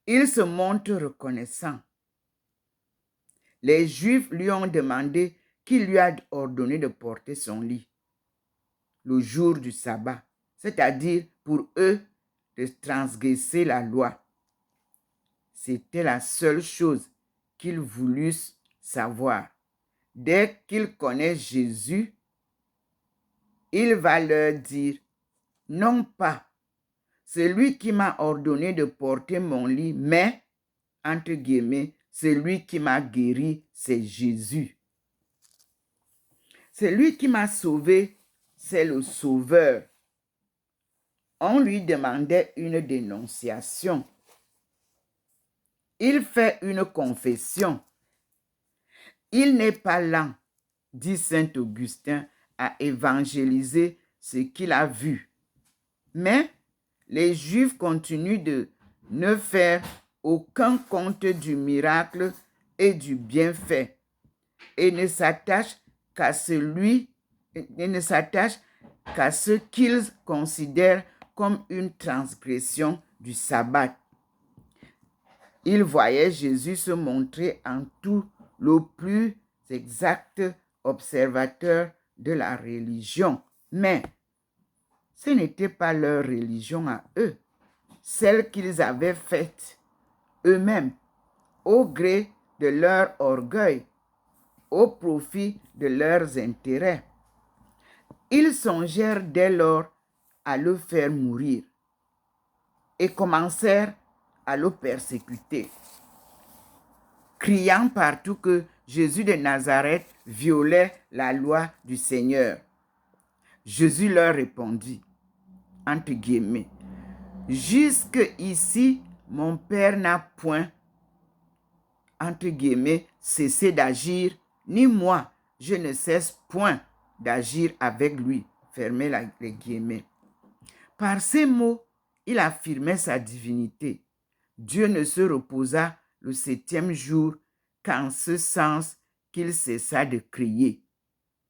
Il se montre reconnaissant. Les Juifs lui ont demandé qui lui a ordonné de porter son lit le jour du sabbat, c'est-à-dire pour eux de transgresser la loi. C'était la seule chose qu'ils voulussent savoir. Dès qu'ils connaissent Jésus, il va leur dire, non pas celui qui m'a ordonné de porter mon lit, mais, entre guillemets, celui qui m'a guéri, c'est Jésus. Celui qui m'a sauvé, c'est le Sauveur. On lui demandait une dénonciation. Il fait une confession. Il n'est pas lent, dit saint Augustin, à évangéliser ce qu'il a vu. Mais les Juifs continuent de ne faire aucun compte du miracle et du bienfait et ne s'attachent qu'à ce qu'ils considèrent comme une transgression du sabbat. Ils voyaient Jésus se montrer en tout le plus exact observateur de la religion. Mais ce n'était pas leur religion à eux, celle qu'ils avaient faite eux-mêmes, au gré de leur orgueil, au profit de leurs intérêts. Ils songèrent dès lors à le faire mourir et commencèrent à le persécuter, criant partout que Jésus de Nazareth violait la loi du Seigneur. Jésus leur répondit, entre guillemets, « Jusque ici, mon Père n'a point, entre guillemets, cessé d'agir, ni moi, je ne cesse point d'agir avec lui. » Fermez les guillemets. Par ces mots, il affirmait sa divinité. Dieu ne se reposa le 7e jour qu'en ce sens qu'il cessa de crier.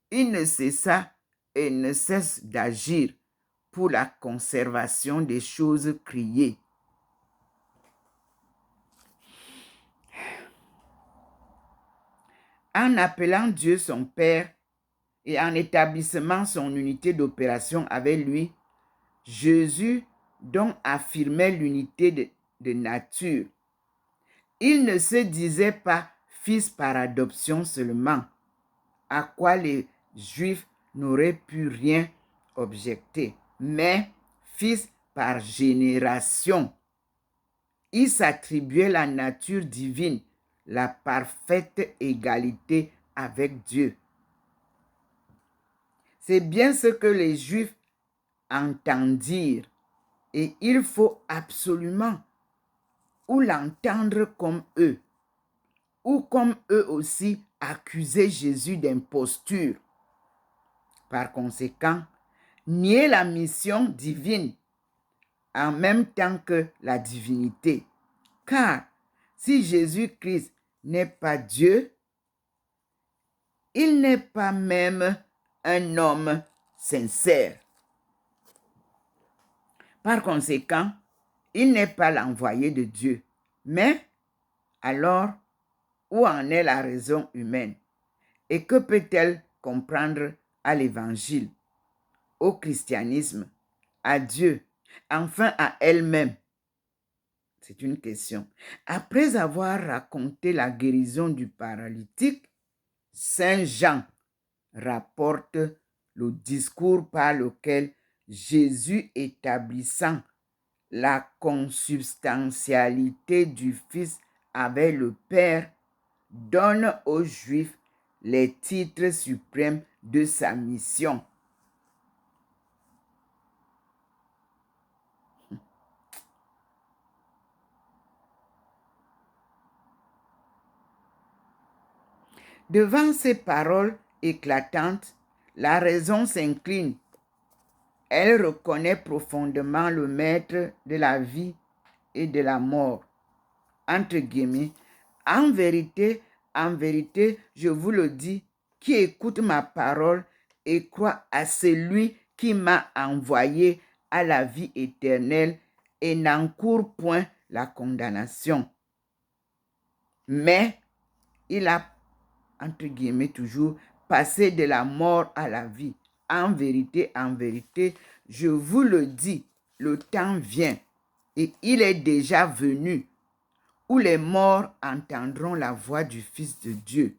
Il ne cessa et ne cesse d'agir pour la conservation des choses criées. En appelant Dieu son Père et en établissant son unité d'opération avec lui, Jésus donc affirmait l'unité de nature. Il ne se disait pas fils par adoption seulement, à quoi les Juifs n'auraient pu rien objecter, mais fils par génération. Il s'attribuait la nature divine, la parfaite égalité avec Dieu. C'est bien ce que les Juifs entendirent et il faut absolument ou l'entendre comme eux, ou comme eux aussi accuser Jésus d'imposture. Par conséquent, nier la mission divine en même temps que la divinité. Car si Jésus-Christ n'est pas Dieu, il n'est pas même un homme sincère. Par conséquent, il n'est pas l'envoyé de Dieu. Mais alors, où en est la raison humaine? Et que peut-elle comprendre à l'Évangile, au christianisme, à Dieu, enfin à elle-même? C'est une question. Après avoir raconté la guérison du paralytique, Saint Jean rapporte le discours par lequel Jésus, établissant la consubstantialité du Fils avec le Père, donne aux Juifs les titres suprêmes de sa mission. Devant ces paroles éclatantes, la raison s'incline. Elle reconnaît profondément le maître de la vie et de la mort. Entre guillemets, en vérité, je vous le dis, qui écoute ma parole et croit à celui qui m'a envoyé à la vie éternelle et n'encourt point la condamnation. Mais il a, entre guillemets toujours, passé de la mort à la vie. En vérité, je vous le dis, le temps vient et il est déjà venu où les morts entendront la voix du Fils de Dieu.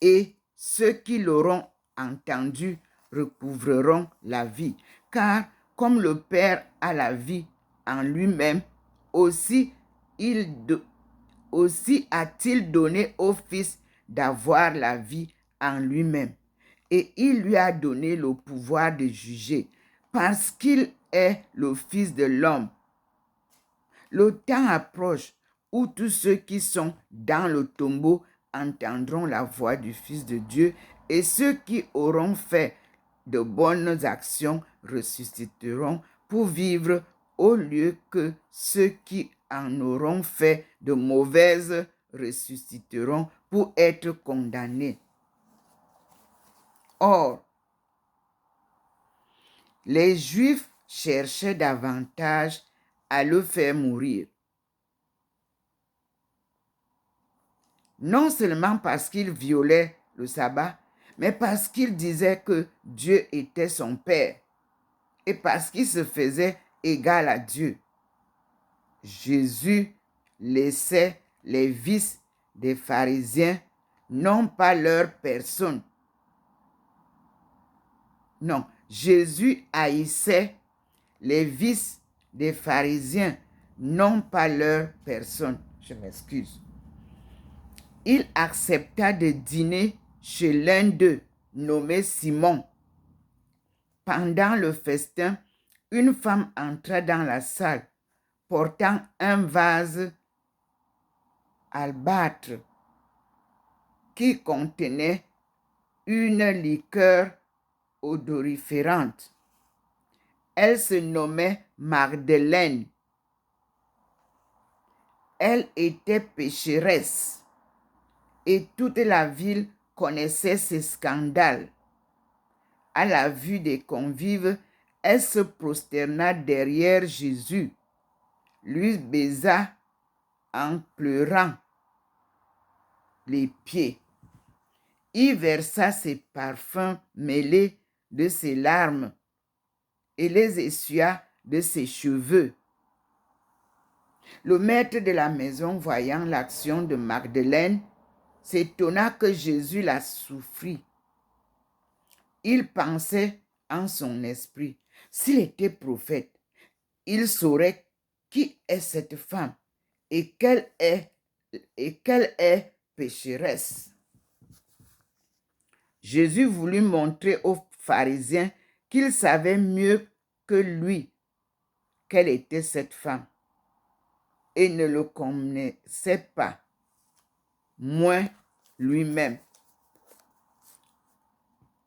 Et ceux qui l'auront entendu recouvreront la vie. Car comme le Père a la vie en lui-même, aussi a-t-il donné au Fils d'avoir la vie en lui-même. Et il lui a donné le pouvoir de juger, parce qu'il est le Fils de l'homme. Le temps approche où tous ceux qui sont dans le tombeau entendront la voix du Fils de Dieu, et ceux qui auront fait de bonnes actions ressusciteront pour vivre, au lieu que ceux qui en auront fait de mauvaises ressusciteront pour être condamnés. Or, les Juifs cherchaient davantage à le faire mourir. Non seulement parce qu'il violait le sabbat, mais parce qu'il disait que Dieu était son Père et parce qu'il se faisait égal à Dieu. Jésus laissait les vices des pharisiens, non pas leur personne. Non, Jésus haïssait les vices des pharisiens, non pas leur personne. Je m'excuse. Il accepta de dîner chez l'un d'eux, nommé Simon. Pendant le festin, une femme entra dans la salle, portant un vase albâtre qui contenait une liqueur odoriférante. Elle se nommait Magdeleine. Elle était pécheresse et toute la ville connaissait ces scandales. À la vue des convives, elle se prosterna derrière Jésus, lui baisa en pleurant les pieds. Il versa ses parfums mêlés de ses larmes et les essuya de ses cheveux. Le maître de la maison, voyant l'action de Magdeleine, s'étonna que Jésus la souffrit. Il pensait en son esprit, s'il était prophète, il saurait qui est cette femme et qu'elle est pécheresse. Jésus voulut montrer aux pharisiens qu'il savait mieux que lui quelle était cette femme et ne le connaissait pas, moins lui-même.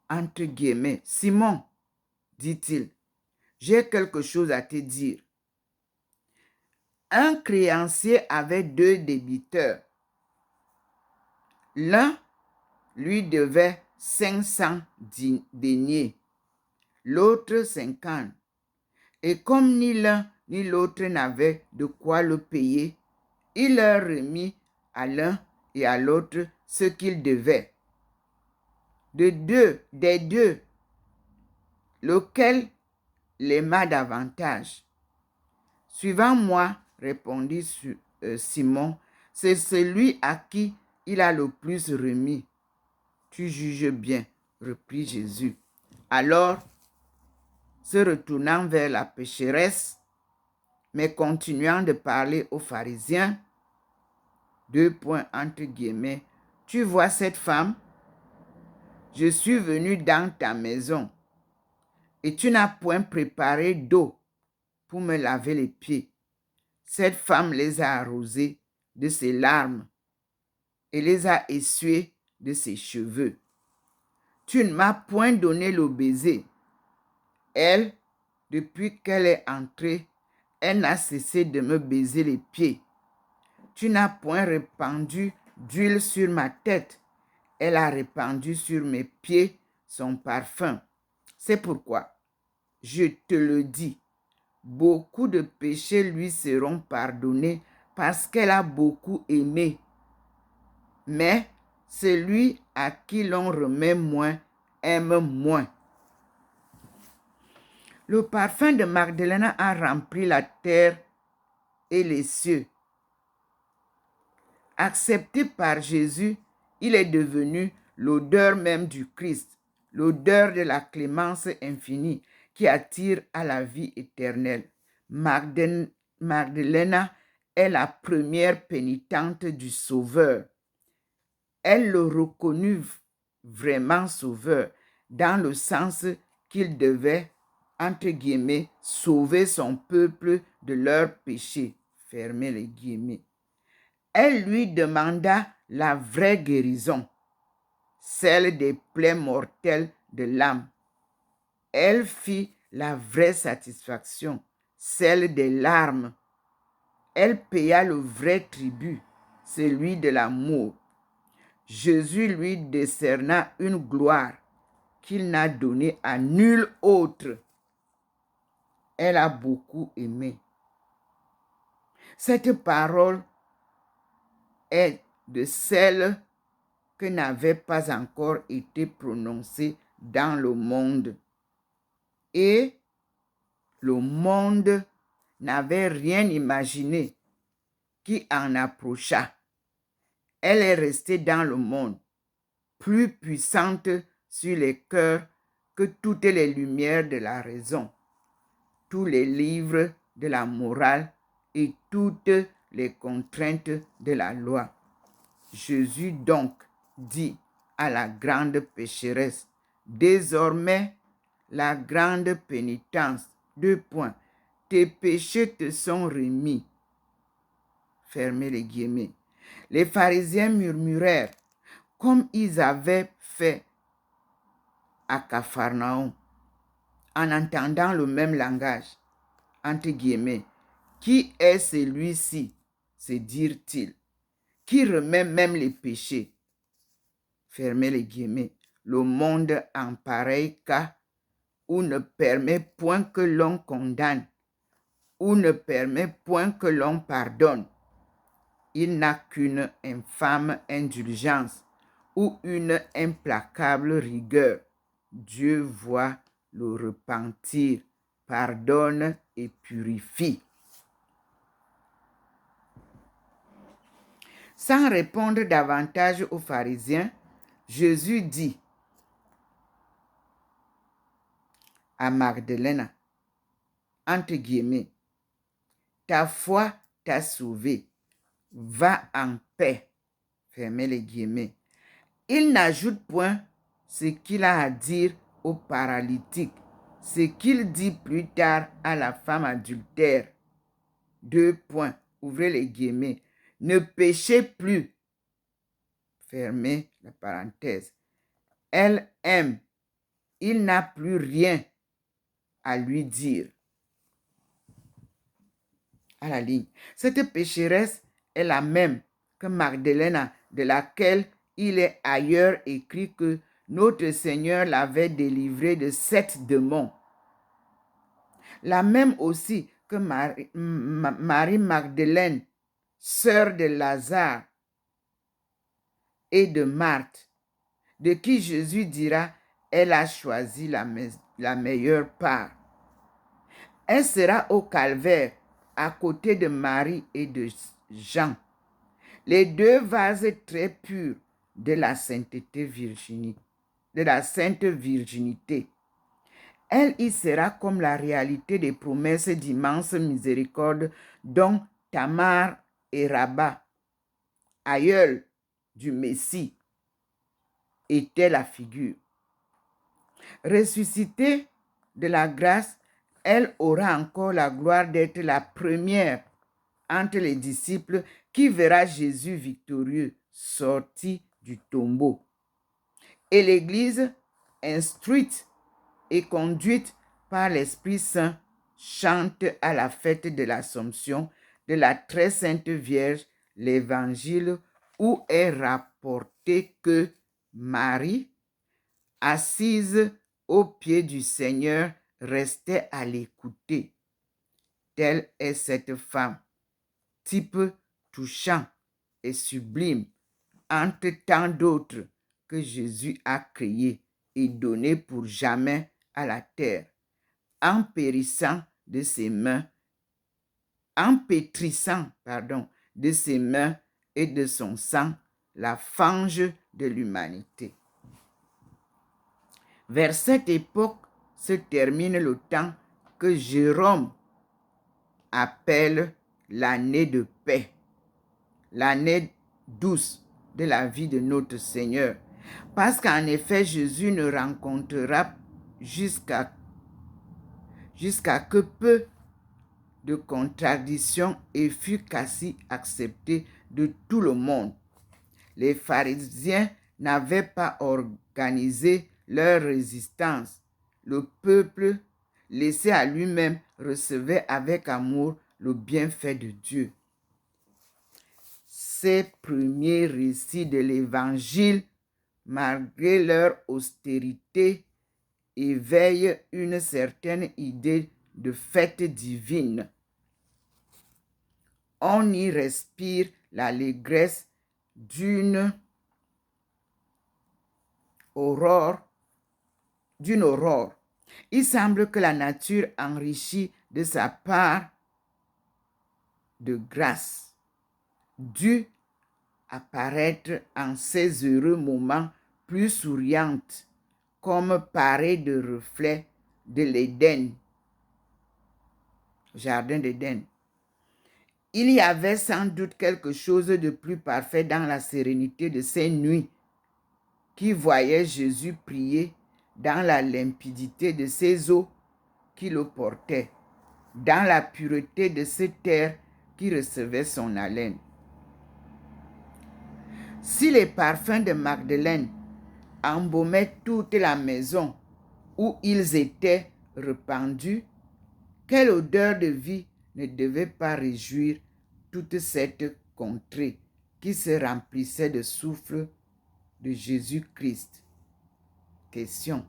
Entre guillemets, Simon, dit-il, j'ai quelque chose à te dire. Un créancier avait 2 débiteurs. L'un lui devait 500 deniers, l'autre 50. Et comme ni l'un ni l'autre n'avaient de quoi le payer, il leur remit à l'un et à l'autre ce qu'ils devaient. Des deux, lequel l'aima davantage? Suivant moi, répondit Simon, c'est celui à qui il a le plus remis. Tu juges bien, reprit Jésus. Alors, se retournant vers la pécheresse, mais continuant de parler aux pharisiens, entre guillemets, tu vois cette femme? Je suis venu dans ta maison et tu n'as point préparé d'eau pour me laver les pieds. Cette femme les a arrosés de ses larmes et les a essuyés de ses cheveux. Tu ne m'as point donné le baiser. Elle, depuis qu'elle est entrée, elle n'a cessé de me baiser les pieds. Tu n'as point répandu d'huile sur ma tête. Elle a répandu sur mes pieds son parfum. C'est pourquoi, je te le dis, beaucoup de péchés lui seront pardonnés parce qu'elle a beaucoup aimé. Mais celui à qui l'on remet moins aime moins. Le parfum de Magdalena a rempli la terre et les cieux. Accepté par Jésus, il est devenu l'odeur même du Christ, l'odeur de la clémence infinie qui attire à la vie éternelle. Magdalena est la première pénitente du Sauveur. Elle le reconnut vraiment Sauveur, dans le sens qu'il devait, entre guillemets, sauver son peuple de leurs péchés. Fermez les guillemets. Elle lui demanda la vraie guérison, celle des plaies mortelles de l'âme. Elle fit la vraie satisfaction, celle des larmes. Elle paya le vrai tribut, celui de l'amour. Jésus lui décerna une gloire qu'il n'a donnée à nul autre. Elle a beaucoup aimé. Cette parole est de celle que n'avait pas encore été prononcée dans le monde. Et le monde n'avait rien imaginé qui en approchât. Elle est restée dans le monde, plus puissante sur les cœurs que toutes les lumières de la raison, tous les livres de la morale et toutes les contraintes de la loi. Jésus donc dit à la grande pécheresse, désormais la grande pénitence, tes péchés te sont remis. Fermez les guillemets. Les pharisiens murmurèrent, comme ils avaient fait à Capharnaüm, en entendant le même langage, entre guillemets. Qui est celui-ci, se dirent-ils, qui remet même les péchés? Fermez les guillemets. Le monde en pareil cas, ou ne permet point que l'on condamne, ou ne permet point que l'on pardonne. Il n'a qu'une infâme indulgence ou une implacable rigueur. Dieu voit le repentir, pardonne et purifie. Sans répondre davantage aux pharisiens, Jésus dit à Magdalena, entre guillemets, ta foi t'a sauvé, va en paix. Fermez les guillemets. Il n'ajoute point ce qu'il a à dire au paralytique, ce qu'il dit plus tard à la femme adultère. Ouvrez les guillemets. Ne péchez plus. Fermez la parenthèse. Elle aime. Il n'a plus rien à lui dire. À la ligne. Cette pécheresse est la même que Magdalena, de laquelle il est ailleurs écrit que notre Seigneur l'avait délivrée de 7 démons. La même aussi que Marie Magdeleine, sœur de Lazare et de Marthe, de qui Jésus dira, elle a choisi la meilleure part. Elle sera au calvaire à côté de Marie et de Jean, les deux vases très purs de la sainteté virginité, de la sainte virginité. Elle y sera comme la réalité des promesses d'immense miséricorde dont Tamar et Rabat, aïeul du Messie, étaient la figure. Ressuscitée de la grâce, elle aura encore la gloire d'être la première entre les disciples qui verra Jésus victorieux sorti du tombeau. Et l'Église, instruite et conduite par l'Esprit Saint, chante à la fête de l'Assomption de la très sainte Vierge l'Évangile où est rapporté que Marie, assise aux pieds du Seigneur, restait à l'écouter. Telle est cette femme, type touchant et sublime entre tant d'autres que Jésus a créés et donnés pour jamais à la terre, empêtrissant de ses mains, de ses mains et de son sang la fange de l'humanité. Vers cette époque se termine le temps que Jérôme appelle l'année de paix, l'année douce de la vie de notre Seigneur. Parce qu'en effet, Jésus ne rencontrera jusqu'à que peu de contradictions et fut quasi accepté de tout le monde. Les pharisiens n'avaient pas organisé leur résistance. Le peuple, laissé à lui-même, recevait avec amour le bienfait de Dieu. Ces premiers récits de l'Évangile, malgré leur austérité, éveillent une certaine idée de fête divine. On y respire l'allégresse d'une aurore. Il semble que la nature enrichie de sa part de grâce dut apparaître en ces heureux moments plus souriante, comme parée de reflets de l'Éden, jardin d'Éden. Il y avait sans doute quelque chose de plus parfait dans la sérénité de ces nuits qui voyaient Jésus prier dans la limpidité de ces eaux qui le portaient, dans la pureté de cette terre qui recevait son haleine. Si les parfums de Magdeleine embaumaient toute la maison où ils étaient répandus, quelle odeur de vie ne devait pas réjouir toute cette contrée qui se remplissait de souffle de Jésus-Christ. Question.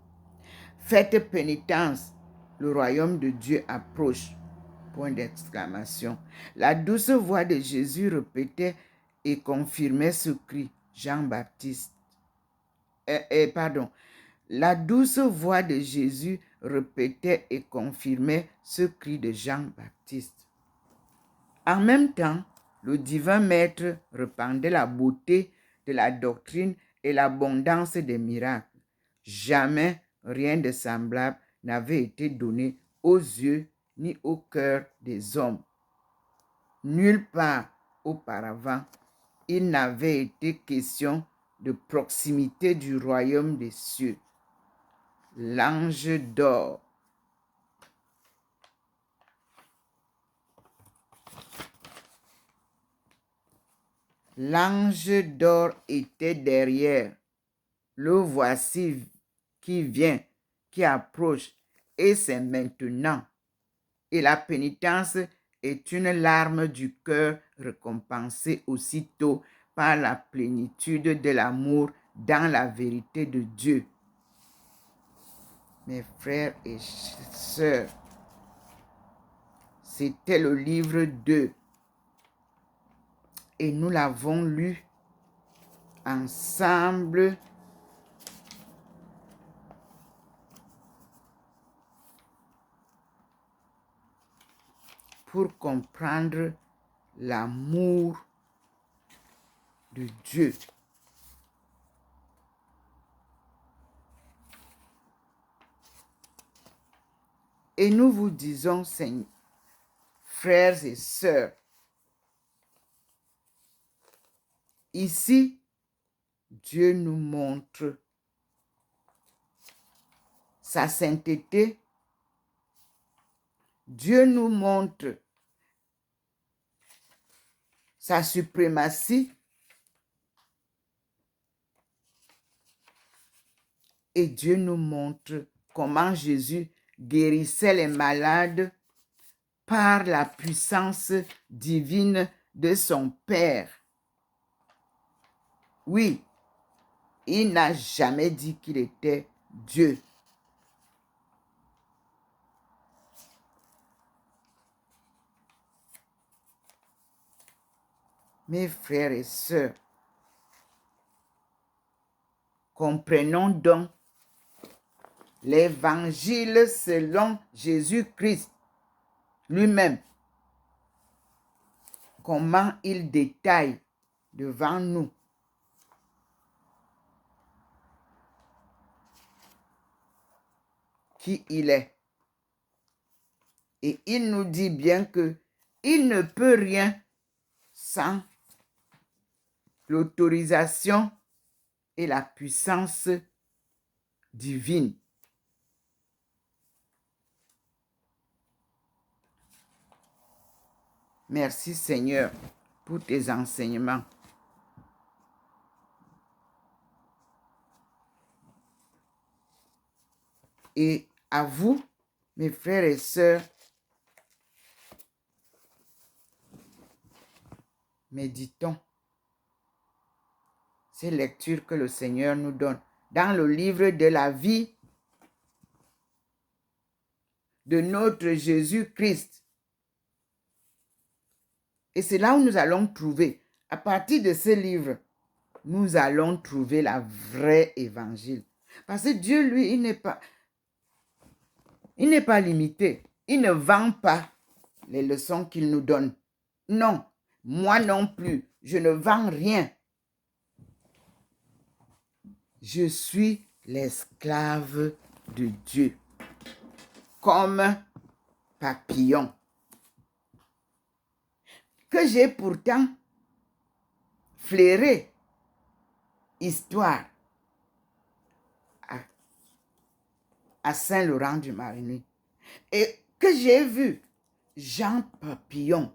Faites pénitence, le royaume de Dieu approche. Point d'exclamation. La douce voix de Jésus répétait et confirmait ce cri. Jean-Baptiste. La douce voix de Jésus répétait et confirmait ce cri de Jean-Baptiste. En même temps, le divin maître répandait la beauté de la doctrine et l'abondance des miracles. Jamais rien de semblable n'avait été donné aux yeux ni au cœur des hommes. Nulle part auparavant, il n'avait été question de proximité du royaume des cieux. L'ange d'or. L'ange d'or était derrière. Le voici qui vient, qui approche, et c'est maintenant. Et la pénitence est une larme du cœur récompensée aussitôt par la plénitude de l'amour dans la vérité de Dieu. Mes frères et sœurs, c'était le livre 2 et nous l'avons lu ensemble pour comprendre l'amour de Dieu. Et nous vous disons, Seigneur, frères et sœurs, ici, Dieu nous montre sa sainteté. Dieu nous montre sa suprématie. Et Dieu nous montre comment Jésus guérissait les malades par la puissance divine de son Père. Oui, il n'a jamais dit qu'il était Dieu. Mes frères et sœurs, comprenons donc l'évangile selon Jésus-Christ lui-même, comment il détaille devant nous qui il est. Et il nous dit bien que il ne peut rien sans l'autorisation et la puissance divine. Merci Seigneur pour tes enseignements. Et à vous, mes frères et sœurs, méditons ces lectures que le Seigneur nous donne dans le livre de la vie de notre Jésus-Christ. Et c'est là où nous allons trouver, à partir de ce livre, nous allons trouver la vraie évangile. Parce que Dieu, lui, il n'est pas limité. Il ne vend pas les leçons qu'il nous donne. Non, moi non plus, je ne vends rien. Je suis l'esclave de Dieu, comme papillon, que j'ai pourtant flairé, histoire, à Saint-Laurent-du-Maroni, et que j'ai vu Jean Papillon,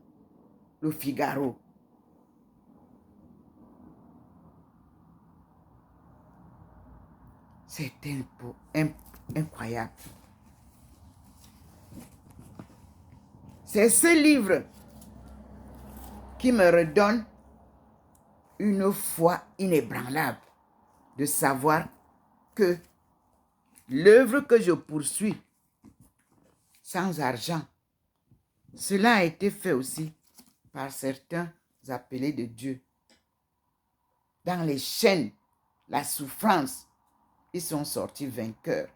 le Figaro. C'est incroyable. C'est ce livre qui me redonne une foi inébranlable de savoir que l'œuvre que je poursuis sans argent, cela a été fait aussi par certains appelés de Dieu. Dans les chaînes, la souffrance, ils sont sortis vainqueurs.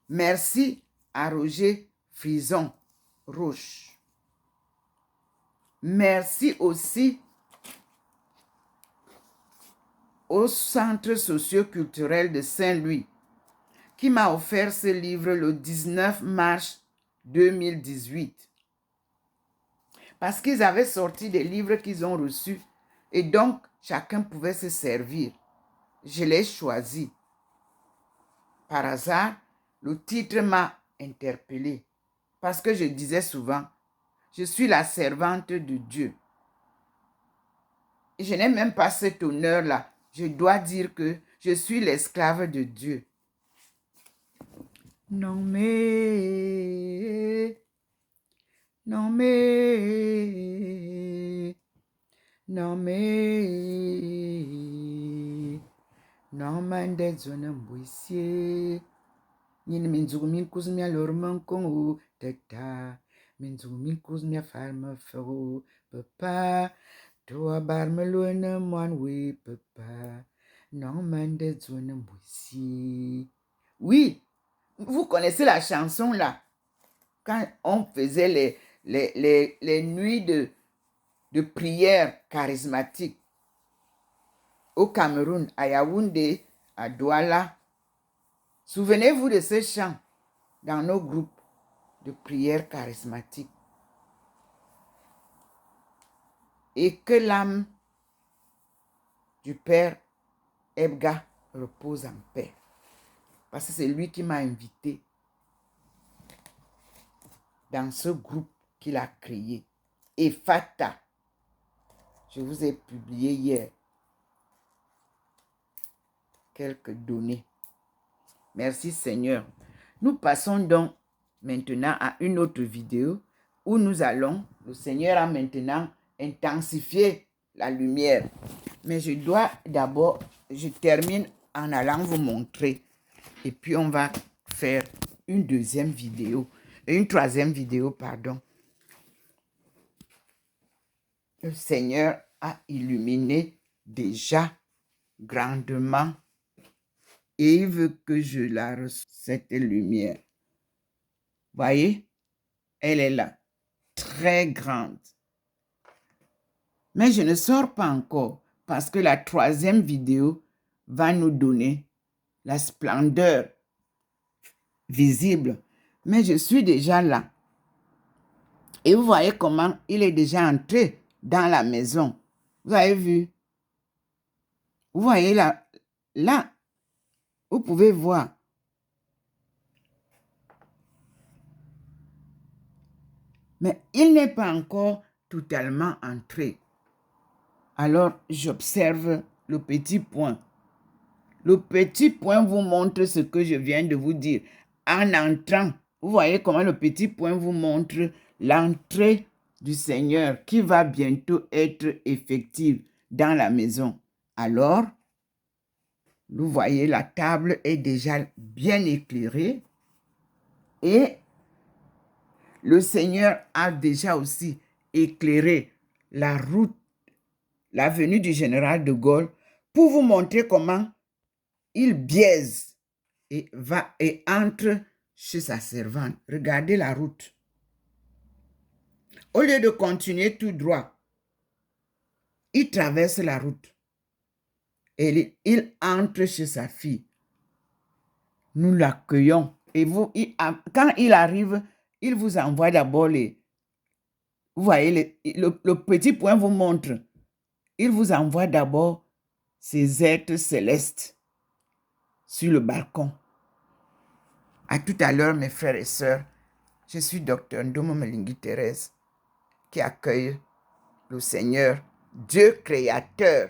Merci à Roger Frison Roche. Merci aussi au Centre socio-culturel de Saint-Louis qui m'a offert ce livre le 19 mars 2018. Parce qu'ils avaient sorti des livres qu'ils ont reçus et donc chacun pouvait se servir. Je l'ai choisi. Par hasard, le titre m'a interpellée parce que je disais souvent, je suis la servante de Dieu. Et je n'ai même pas cet honneur-là. Je dois dire que je suis l'esclave de Dieu. Non mais, non mais, non mais, non mande zona mbuisie. Nini minzugu min kuzmia lorman kongo teta. Minzugu min kuzmia farma fero papa. Toi barmelone mon oui papa. Non mande zona mbuisie. Oui. Vous connaissez la chanson là, quand on faisait les nuits de de prière charismatique au Cameroun, à Yaoundé, à Douala. Souvenez-vous de ce chant dans nos groupes de prière charismatique. Et que l'âme du Père Ebga repose en paix. Parce que c'est lui qui m'a invité dans ce groupe qu'il a créé. Et Fata, je vous ai publié hier quelques données. Merci Seigneur. Nous passons donc maintenant à une autre vidéo où nous allons, le Seigneur a maintenant intensifié la lumière. Mais je dois d'abord, je termine en allant vous montrer. Et puis on va faire une deuxième vidéo, une troisième vidéo, pardon. Le Seigneur a illuminé déjà grandement et il veut que je la reçoive, cette lumière. Voyez, elle est là, très grande. Mais je ne sors pas encore parce que la troisième vidéo va nous donner la splendeur visible. Mais je suis déjà là. Et vous voyez comment il est déjà entré dans la maison. Vous avez vu? Vous voyez là, vous pouvez voir. Mais il n'est pas encore totalement entré. Alors, j'observe le petit point. Le petit point vous montre ce que je viens de vous dire. En entrant, vous voyez comment le petit point vous montre l'entrée du Seigneur qui va bientôt être effective dans la maison. Alors, vous voyez, la table est déjà bien éclairée et le Seigneur a déjà aussi éclairé la route, l'avenue du général de Gaulle pour vous montrer comment il biaise et va et entre chez sa servante. Regardez la route. Au lieu de continuer tout droit, il traverse la route et il entre chez sa fille. Nous l'accueillons. Et quand il arrive, il vous envoie d'abord les... Vous voyez, le petit point vous montre. Il vous envoie d'abord ces êtres célestes sur le balcon. À tout à l'heure, mes frères et sœurs. Je suis Dr Ndomo Melingi Thérèse qui accueille le Seigneur, Dieu créateur.